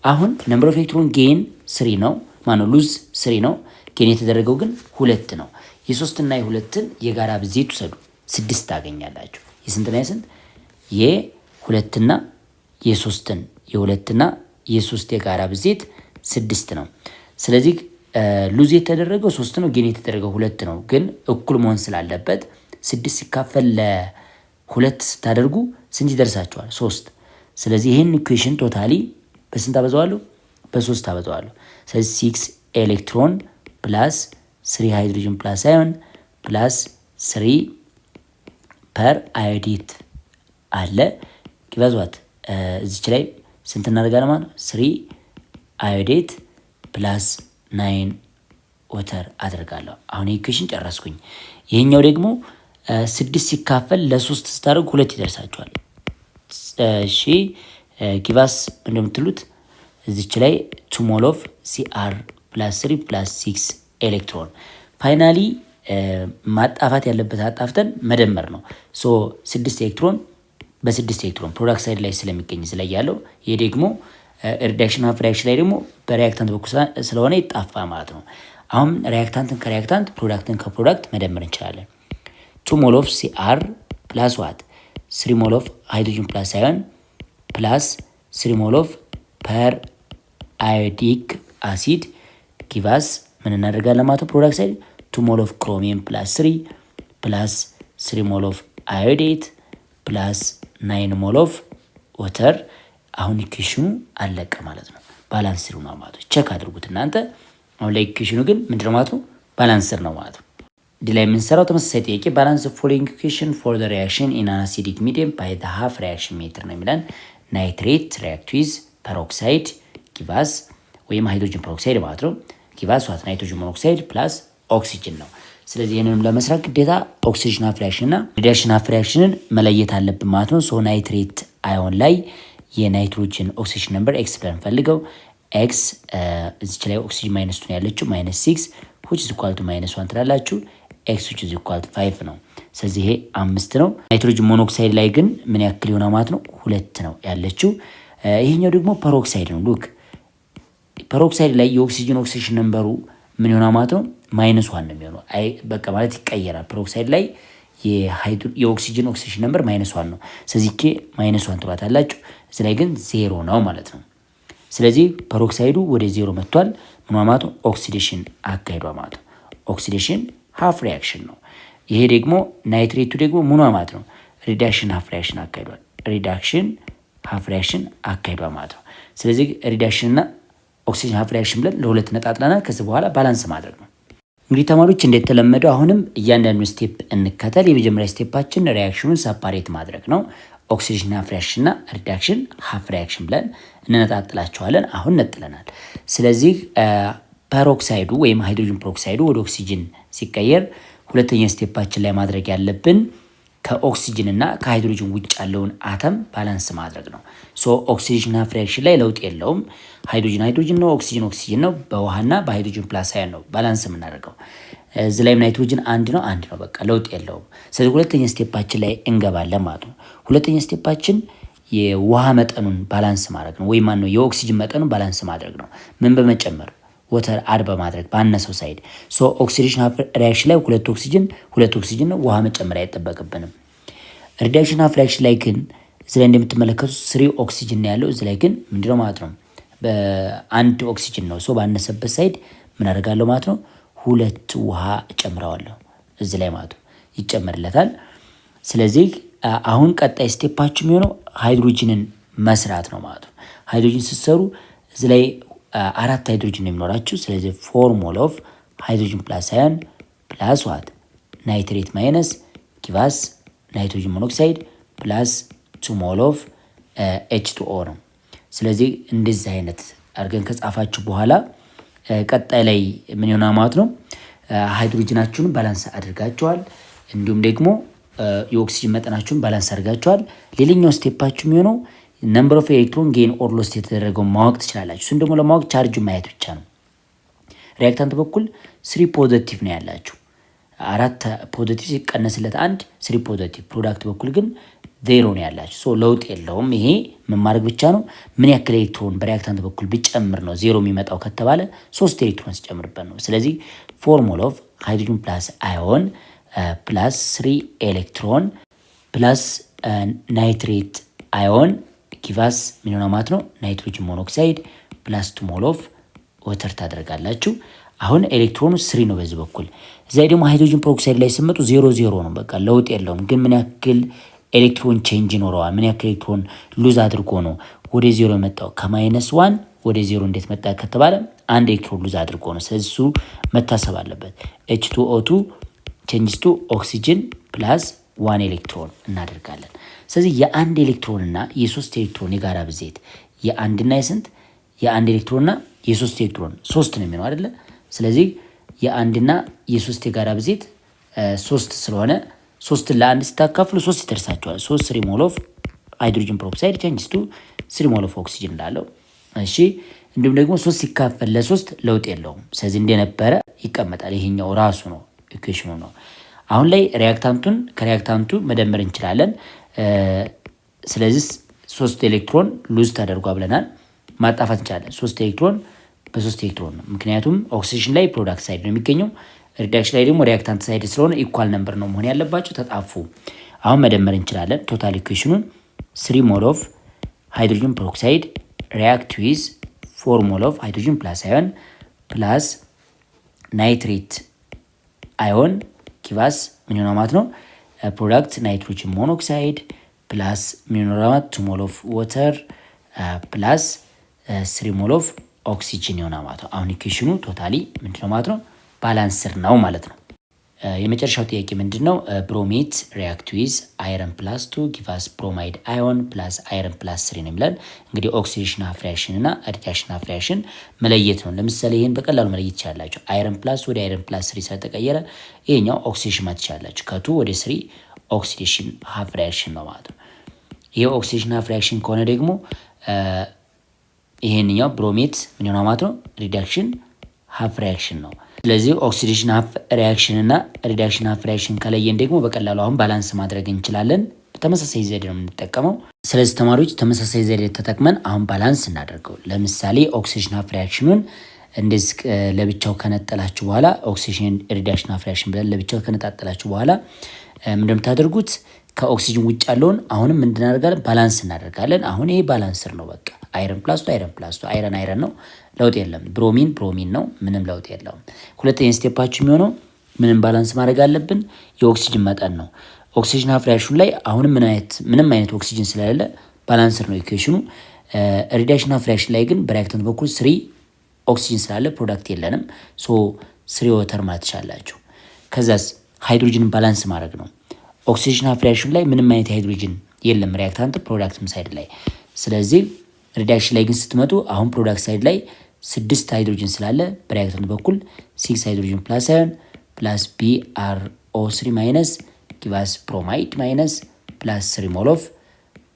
አሁን ነምበር ኦፍ ኤሌክትሮን ጌን 3 ነው ማነው ሉዝ 3 ነው። ጌን የተደረገው ግን 2 ነው። የ3 እና የ2ን የጋራ ብዜት ውሰዱ 6 ታገኛላችሁ። የስንትና የስንት የ2 እና የ3ን የ2 እና የ3 የጋራ ብዜት 6 ነው። ስለዚህ ሉዝ የተደረገው 3 ነው፣ ጌን የተደረገው 2 ነው። ግን እኩል መሆን ስላለበት 6 ሲካፈል ለ2 ስታደርጉ ስንት ይደርሳችኋል? 3። ስለዚህ ይህን ኢኩዌሽን ቶታሊ በስንት አበዛዋለሁ? በ3 አበዛዋለሁ። ስለዚህ 6 ኤሌክትሮን ፕላስ 3 ሃይድሮጅን ፕላስ አዮን ፕላስ 3 ፐር አዮዴት አለ ጊቫዟት እዚች ላይ ስንት እናደርጋለን ማለት ነው? 3 አዮዴት ፕላስ 9 ወተር አድርጋለሁ። አሁን ኢኩዌሽን ጨረስኩኝ። ይሄኛው ደግሞ 6 ሲካፈል ለ3 ስታደርጉ 2 ይደርሳችኋል። እሺ ጊቫስ እንደምትሉት እዚች ላይ 2 ሞል ኦፍ ሲአር ፕላስ 3 ፕላስ 6 ኤሌክትሮን ፋይናሊ ማጣፋት ያለበት አጣፍተን መደመር ነው። ሶ 6 ኤሌክትሮን በ6 ኤሌክትሮን ፕሮዳክት ሳይድ ላይ ስለሚገኝ ስለያለው ይሄ ደግሞ ሪዳክሽን ሀፍ ሪያክሽን ላይ ደግሞ በሪያክታንት በኩል ስለሆነ ይጣፋ ማለት ነው። አሁን ሪያክታንትን ከሪያክታንት ፕሮዳክትን ከፕሮዳክት መደመር እንችላለን። 2 ሞል ኦፍ ሲአር ፕላስ ዋት 3 ሞል ኦፍ ሃይድሮጅን ፕላስ አዮን ፕላስ 3 ሞል ኦፍ ፐር አዮዲክ አሲድ ጊቫስ ምን እናደርጋለን ማለት ነው? ፕሮዳክት ሳይድ 2 ሞል ኦፍ ክሮሚየም ፕላስ 3 ፕላስ 3 ሞል ኦፍ አዮዴት ፕላስ 9 ሞል ኦፍ ወተር። አሁን ኢኩዌሽኑ አለቀ ማለት ነው። ባላንስር ነው ማለት ነው። ቼክ አድርጉት እናንተ። አሁን ላይ ኢኩዌሽኑ ግን ምንድነው ማለት ነው? ባላንስር ነው ማለት ነው። ዲ ላይ የምንሰራው ተመሳሳይ ጥያቄ ባላንስ ፎሎዊንግ ኢኩዌሽን ፎር ዘ ሪአክሽን ኢን አን አሲዲክ ሚዲየም ባይ ዘ ሃፍ ሪአክሽን ሜትር ነው የሚለን። ናይትሬት ሪአክት ዊዝ ፐሮክሳይድ ጊቫስ ወይም ሃይድሮጅን ፐሮክሳይድ ማለት ነው። ጊቫስ ዋት ናይትሮጅን ሞኖክሳይድ ፕላስ ኦክሲጅን ነው። ስለዚህ ይህንንም ለመስራት ግዴታ ኦክሲጅን ሀፍ ሪአክሽን እና ሪዳክሽን ሀፍ ሪአክሽንን መለየት አለብን ማለት ነው። ሶ ናይትሬት አዮን ላይ የናይትሮጅን ኦክሲጅን ነምበር ኤክስ ብለን ፈልገው ኤክስ እዚች ላይ ኦክሲጅን ማይነስ ቱን ያለችው ማይነስ 6 which is equal to minus 1 ትላላችሁ። ኤክስ which is equal to 5 ነው። ስለዚህ ይሄ 5 ነው። ናይትሮጅን ሞኖክሳይድ ላይ ግን ምን ያክል ይሆናል ማለት ነው? 2 ነው ያለችው። ይሄኛው ደግሞ ፐሮክሳይድ ነው። ሉክ ፐሮክሳይድ ላይ የኦክሲጅን ኦክሲጅን ነምበሩ ምን ይሆናል ማለት ነው? ማይነስ 1 ነው የሚሆነው። አይ በቃ ማለት ይቀየራል። ፐሮክሳይድ ላይ የኦክሲጅን ኦክሲጅን ነምበር ማይነስ 1 ነው። ስለዚህ ኬ ማይነስ 1 ትሏታላችሁ። እዚህ ላይ ግን 0 ነው ማለት ነው። ስለዚህ ፐሮክሳይዱ ወደ 0 መጥቷል። ምን ማለት ነው? ኦክሲዴሽን አካሂዷ ማለት ነው። ኦክሲዴሽን ሃፍ ሪያክሽን ነው። ይሄ ደግሞ ናይትሬቱ ደግሞ ምን ማለት ነው? ሪዳክሽን ሃፍ ሪያክሽን አካሂዷል። ሪዳክሽን ሃፍ ሪያክሽን አካሂዷ ማለት ነው። ስለዚህ ሪዳክሽን እና ኦክሲዴሽን ሃፍ ሪያክሽን ብለን ለሁለት ነጣጥለናል። ከዚህ በኋላ ባላንስ ማድረግ ነው። እንግዲህ ተማሪዎች እንደተለመደው አሁንም እያንዳንዱ ስቴፕ እንከተል። የመጀመሪያ ስቴፓችን ሪያክሽኑን ሰፓሬት ማድረግ ነው። ኦክሲዴሽን ሃፍ ሪያክሽን እና ሪዳክሽን ሃፍ ሪያክሽን ብለን እንነጣጥላቸዋለን። አሁን ነጥለናል። ስለዚህ ፐሮክሳይዱ ወይም ሃይድሮጅን ፐሮክሳይዱ ወደ ኦክሲጅን ሲቀየር ሁለተኛ ስቴፓችን ላይ ማድረግ ያለብን ከኦክሲጅን እና ከሃይድሮጅን ውጭ ያለውን አተም ባላንስ ማድረግ ነው። ሶ ኦክሲዴሽን ሃፍ ሪያክሽን ላይ ለውጥ የለውም። ሃይድሮጅን ሃይድሮጅን ነው፣ ኦክሲጅን ኦክሲጅን ነው። በውሃና በሃይድሮጅን ፕላስ አየን ነው ባላንስ የምናደርገው። እዚህ ላይም ናይትሮጅን አንድ ነው በቃ ለውጥ የለውም። ስለዚህ ሁለተኛ ስቴፓችን ላይ እንገባለን ማለት ነው። ሁለተኛ ስቴፓችን የውሃ መጠኑን ባላንስ ማድረግ ነው፣ ወይም ማነው የኦክሲጅን መጠኑን ባላንስ ማድረግ ነው። ምን በመጨመር ወተር አድ በማድረግ ባነሰው ሳይድ። ሶ ኦክሲዴሽን ሃፍ ሪያክሽን ላይ ሁለት ኦክሲጅን ነው፣ ውሃ መጨመር አይጠበቅብንም። ሪዳክሽን ሃፍ ሪያክሽን ላይ ግን እዚህ ላይ እንደምትመለከቱት 3 ኦክሲጅን ነው ያለው። እዚህ ላይ ግን ምንድነው ማለት ነው? በአንድ ኦክሲጅን ነው። ሶ ባነሰበት ሳይድ ምን አደርጋለሁ ማለት ነው? 2 ውሃ እጨምረዋለሁ እዚህ ላይ ማለት ነው፣ ይጨመርለታል። ስለዚህ አሁን ቀጣይ ስቴፓችሁ የሚሆነው ሃይድሮጅንን መስራት ነው ማለት ነው። ሃይድሮጅን ስትሰሩ እዚህ ላይ 4 ሃይድሮጅን ነው የሚኖራችሁ። ስለዚህ 4 ሞል ኦፍ ሃይድሮጅን ፕላስ አየን ፕላስ ዋት ናይትሬት ማይነስ ጊቫስ ናይትሮጅን ሞኖክሳይድ ፕላስ 2 ሞል ኦፍ H2O ነው። ስለዚህ እንደዚህ አይነት አድርገን ከጻፋችሁ በኋላ ቀጣይ ላይ ምን ይሆናል ማለት ነው? ሃይድሮጅናችሁን ባላንስ አድርጋችኋል፣ እንዲሁም ደግሞ የኦክሲጅን መጠናችሁን ባላንስ አድርጋችኋል። ሌላኛው ስቴፓችሁ የሚሆነው ነምበር ኦፍ ኤሌክትሮን ጌን ኦር ሎስት የተደረገው ማወቅ ትችላላችሁ። እሱን ደግሞ ለማወቅ ቻርጅ ማየት ብቻ ነው። ሪያክታንት በኩል 3 ፖዘቲቭ ነው ያላችሁ፣ 4 ፖዘቲቭ ሲቀነስለት 1 3 ፖዘቲቭ። ፕሮዳክት በኩል ግን 0 ነው ያላችሁ። ሶ ለውጥ የለውም። ይሄ ምን ማድረግ ብቻ ነው? ምን ያክል ኤሌክትሮን በሪያክታንት በኩል ቢጨምር ነው 0 የሚመጣው ከተባለ 3 ኤሌክትሮን ሲጨምርበት ነው። ስለዚህ 4 ሞል ኦፍ ሃይድሮጅን ፕላስ አዮን ፕላስ 3 ኤሌክትሮን ፕላስ ናይትሬት አዮን ጊቫስ ምን ሆነ ማለት ነው? ናይትሮጅን ሞኖክሳይድ ፕላስ 2 ሞል ኦፍ ወተር ታደርጋላችሁ። አሁን ኤሌክትሮኑ 3 ነው በዚህ በኩል። እዚያ ደግሞ ሃይድሮጅን ፐሮክሳይድ ላይ ስመጡ 0 ነው፣ በቃ ለውጥ የለውም። ግን ምን ያክል ኤሌክትሮን ቼንጅ ይኖረዋል? ምን ያክል ኤሌክትሮን ሉዝ አድርጎ ነው ወደ 0 የመጣው? ከ-1 ወደ 0 እንዴት መጣ ከተባለ 1 ኤሌክትሮን ሉዝ አድርጎ ነው። ስለዚህ እሱ መታሰብ አለበት። H2O2 ቼንጅስ ቱ ኦክሲጅን ፕላስ 1 ኤሌክትሮን እናደርጋለን። ስለዚህ የአንድ ኤሌክትሮን እና የ3 ኤሌክትሮን የጋራ ብዜት የአንድና የስንት የአንድ ኤሌክትሮን እና የ3 ኤሌክትሮን 3 ነው የሚሆነው አይደለ? ስለዚህ የአንድና የ3 የጋራ ብዜት 3 ስለሆነ 3 ለ1 ስታካፍሉ 3 ይደርሳቸዋል። 3 ሞል ኦፍ ሃይድሮጅን ፐሮክሳይድ ቼንጅስ ቱ 3 ሞል ኦፍ ኦክሲጅን እንዳለው። እሺ እንዲሁም ደግሞ 3 ሲካፈል ለ3 ለውጥ የለውም። ስለዚህ እንደነበረ ይቀመጣል። ይሄኛው ራሱ ነው ኢኩዌሽኑ ነው። አሁን ላይ ሪያክታንቱን ከሪያክታንቱ መደመር እንችላለን። ስለዚህ 3 ኤሌክትሮን ሉዝ ተደርጓ ብለናል። ማጣፋት እንችላለን። 3 ኤሌክትሮን በ3 ኤሌክትሮን ነው። ምክንያቱም ኦክሲጅን ላይ ፕሮዳክት ሳይድ ነው የሚገኘው፣ ሪዳክሽን ላይ ደግሞ ሪያክታንት ሳይድ ስለሆነ ኢኳል ነምበር ነው መሆን ያለባቸው። ተጣፉ። አሁን መደመር እንችላለን። ቶታል ኢኩዌሽኑን 3 ሞል ኦፍ ሃይድሮጅን ፐሮክሳይድ ሪያክት ዊዝ 4 ሞል ኦፍ ሃይድሮጅን ፕላስ አዮን ፕላስ ናይትሬት አዮን ጊቫስ ምን ይሆናል ማለት ነው? ፕሮዳክት ናይትሮጅን ሞኖክሳይድ ፕላስ ምን ይሆናል ማለት 2 ሞል ኦፍ ወተር ፕላስ 3 ሞል ኦፍ ኦክሲጅን ይሆናል ማለት ነው። አሁን ኢኩዌሽኑ ቶታሊ ምንድነው ማለት ነው? ባላንስር ነው ማለት ነው። የመጨረሻው ጥያቄ ምንድነው? ብሮሜት ሪያክት ዊዝ አይረን ፕላስ 2 ጊቫስ ብሮማይድ አዮን ፕላስ አይረን ፕላስ 3 ነው የሚለን። እንግዲህ ኦክሲዴሽን ሃፍ ሪያክሽን እና ሪዳክሽን ሃፍ ሪያክሽን መለየት ነው። ለምሳሌ ይሄን በቀላሉ መለየት ይችላላችሁ። አይረን ፕላስ ወደ አይረን ፕላስ 3 ስለተቀየረ ይሄኛው ኦክሲዴሽን ማለት ይችላላችሁ። ከ2 ወደ 3 ኦክሲዴሽን ሃፍ ሪያክሽን ነው ማለት ነው። ይሄ ኦክሲዴሽን ሃፍ ሪያክሽን ከሆነ ደግሞ ይሄንኛው ብሮሜት ምን ይሆናል ማለት ነው? ሪዳክሽን ሃፍ ሪያክሽን ነው። ስለዚህ ኦክሲዴሽን ሃፍ ሪያክሽን እና ሪዳክሽን ሃፍ ሪያክሽን ከለየን ደግሞ በቀላሉ አሁን ባላንስ ማድረግ እንችላለን። ተመሳሳይ ዘዴ ነው የምንጠቀመው። ስለዚህ ተማሪዎች ተመሳሳይ ዘዴ ተጠቅመን አሁን ባላንስ እናደርገው። ለምሳሌ ኦክሲዴሽን ሃፍ ሪያክሽኑን እንደዚህ ለብቻው ከነጠላችሁ በኋላ ኦክሲዴሽን ሪዳክሽን ሃፍ ሪያክሽን ብለን ለብቻው ከነጣጠላችሁ በኋላ ምንድነው የምታደርጉት? ከኦክሲጅን ውጭ ያለውን አሁንም እንድናደርጋለን ባላንስ እናደርጋለን። አሁን ይሄ ባላንስር ነው በቃ አይረን ፕላስ 2 አይረን ፕላስ 2 አይረን ነው፣ ለውጥ የለም። ብሮሚን ነው፣ ምንም ለውጥ የለውም። ሁለተኛ ስቴፓችን የሚሆነው ምንም ባላንስ ማድረግ አለብን፣ የኦክሲጅን መጠን ነው። ኦክሲጅን ሀፍ ሪአክሽኑ ላይ አሁንም ምንም አይነት ኦክሲጅን ስለሌለ ባላንስር ነው ኢኩዌሽኑ። ሪዳክሽን ሀፍ ሪአክሽን ላይ ግን በሪአክታንት በኩል 3 ኦክሲጅን ስላለ ፕሮዳክት የለንም። ሶ 3 ወተር ማለት ትችላላችሁ። ከዛስ ሃይድሮጅንን ባላንስ ማድረግ ነው። ኦክሲጅን ሀፍ ሪአክሽን ላይ ምንም አይነት ሃይድሮጅን የለም ሪአክታንት ፕሮዳክትም ሳይድ ላይ። ስለዚህ ሪዳክሽን ላይ ግን ስትመጡ አሁን ፕሮዳክት ሳይድ ላይ 6 ሃይድሮጅን ስላለ በሪአክታንት በኩል 6 ሃይድሮጅን ፕላስ አዮን ፕላስ BrO3 ማይነስ ጊቫስ ብሮማይድ ማይነስ ፕላስ 3 ሞል ኦፍ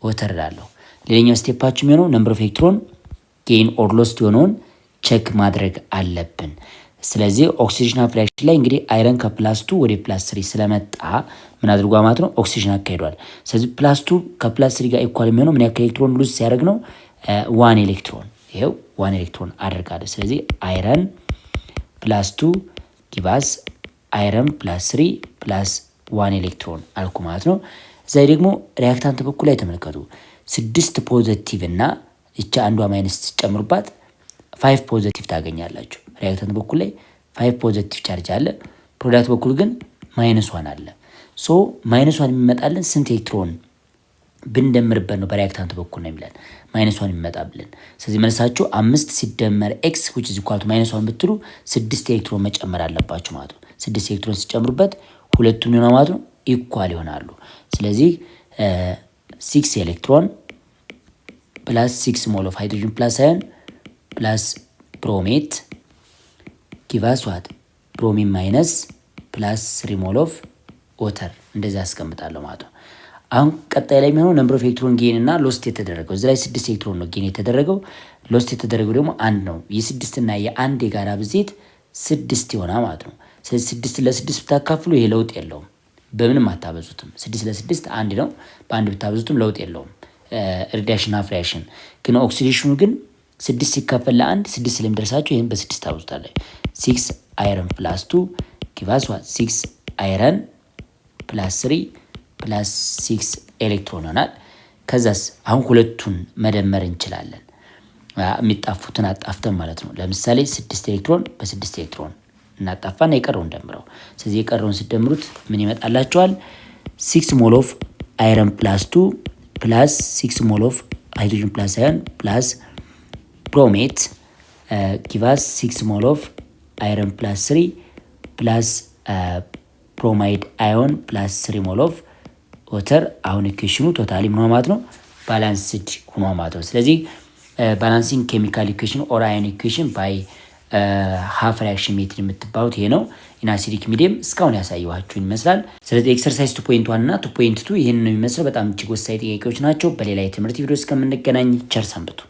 ወተር ላለሁ። ሌላኛው ስቴፓችን የሚሆነው ነምበር ኦፍ ኤሌክትሮን ጌን ኦር ሎስት የሆነውን ቼክ ማድረግ አለብን። ስለዚህ ኦክሲጅን ሀፍ ሪአክሽን ላይ እንግዲህ አይረን ከፕላስ 2 ወደ ፕላስ 3 ስለመጣ ምን አድርጓ ማለት ነው ኦክሲጅን አካሂዷል። ስለዚህ ፕላስ 2 ከፕላስ 3 ጋር ኢኳል የሚሆነው ምን ያክል ኤሌክትሮን ሉዝ ሲያደርግ ነው? 1 ኤሌክትሮን። ይሄው 1 ኤሌክትሮን አድርጋለሁ። ስለዚህ አይረን ፕላስ 2 ጊቫስ አይረን ፕላስ 3 ፕላስ 1 ኤሌክትሮን አልኩ ማለት ነው። እዛ ደግሞ ሪአክታንት በኩል ላይ ተመልከቱ 6 ፖዚቲቭ እና እቻ አንዷ ማይነስ ትጨምሩባት 5 ፖዚቲቭ ታገኛላችሁ። ሪአክታንት በኩል ላይ 5 ፖዚቲቭ ቻርጅ አለ፣ ፕሮዳክት በኩል ግን -1 አለ። ሶ -1 የሚመጣልን ስንት ኤሌክትሮን ብንደምርበት ነው? በሪአክታንት በኩል ነው የሚለን -1 የሚመጣብልን። ስለዚህ መልሳችሁ 5 ሲደመር x which is equal to -1 ብትሉ 6 ኤሌክትሮን መጨመር አለባችሁ ማለት ነው። 6 ኤሌክትሮን ሲጨምሩበት ሁለቱም ይሆናል ማለት ነው፣ ኢኳል ይሆናሉ። ስለዚህ 6 ኤሌክትሮን ፕላስ 6 ሞል ኦፍ ሃይድሮጅን ፕላስ አዮን ፕላስ ብሮሜት ጊቫስ ዋት ብሮሚን ማይነስ ፕላስ 3 ሞል ኦፍ ወተር እንደዚህ አስቀምጣለሁ ማለት ነው። አሁን ቀጣይ ላይ የሚሆነው ነምበር ኦፍ ኤሌክትሮን ጌን እና ሎስት የተደረገው እዚህ ላይ 6 ኤሌክትሮን ነው ጌን የተደረገው፣ ሎስት የተደረገው ደግሞ 1 ነው። የ6 እና የ1 የጋራ ብዜት 6 ይሆናል ማለት ነው። ስለዚህ 6 ለ6 ብታካፍሉ ይሄ ለውጥ የለውም፣ በምንም አታበዙትም። 6 ለ6 1 ነው፣ በአንድ ብታበዙትም ለውጥ የለውም። ሪዳክሽን ሀፍ ሪአክሽን ግን ኦክሲዴሽኑ ግን 6 ሲካፈል ለ1 6 ስለሚደርሳቸው ይህን በ6 ታበዙታላችሁ። 6 አይረን ፕላስ 2 ጊቫስ ዋት 6 አይረን ፕላስ 3 ፕላስ 6 ኤሌክትሮን ይሆናል። ከዛስ አሁን ሁለቱን መደመር እንችላለን፣ የሚጣፉትን አጣፍተን ማለት ነው። ለምሳሌ 6 ኤሌክትሮን በ6 ኤሌክትሮን እናጣፋና የቀረውን ደምረው። ስለዚህ የቀረውን ሲደምሩት ምን ይመጣላቸዋል? 6 ሞል ኦፍ አይረን ፕላስ 2 ፕላስ 6 ሞል ኦፍ ሃይድሮጅን ፕላስ አዮን ፕላስ ብሮሜት ጊቫስ 6 ሞል ኦፍ አይረን ፕላስ 3 ፕላስ ብሮማይድ አዮን ፕላስ 3 ሞል ኦፍ ወተር። አሁን ኢኩዌሽኑ ቶታሊ ምን ማለት ነው? ባላንስድ ሆኖ ማለት ነው። ስለዚህ ባላንሲንግ ኬሚካል ኢኩዌሽን ኦር አዮን ኢኩዌሽን ባይ ሀፍ ሪአክሽን ሜትድ የምትባሉት ይሄ ነው። ኢንአሲዲክ ሚዲየም እስካሁን ያሳየኋችሁን ይመስላል። ስለዚህ ኤክሰርሳይዝ 2.1 እና 2.2 ይህን ነው የሚመስለው። በጣም እጅግ ወሳኝ ጥያቄዎች ናቸው። በሌላ የትምህርት ቪዲዮ እስከምንገናኝ ቸር ሰንብቱ።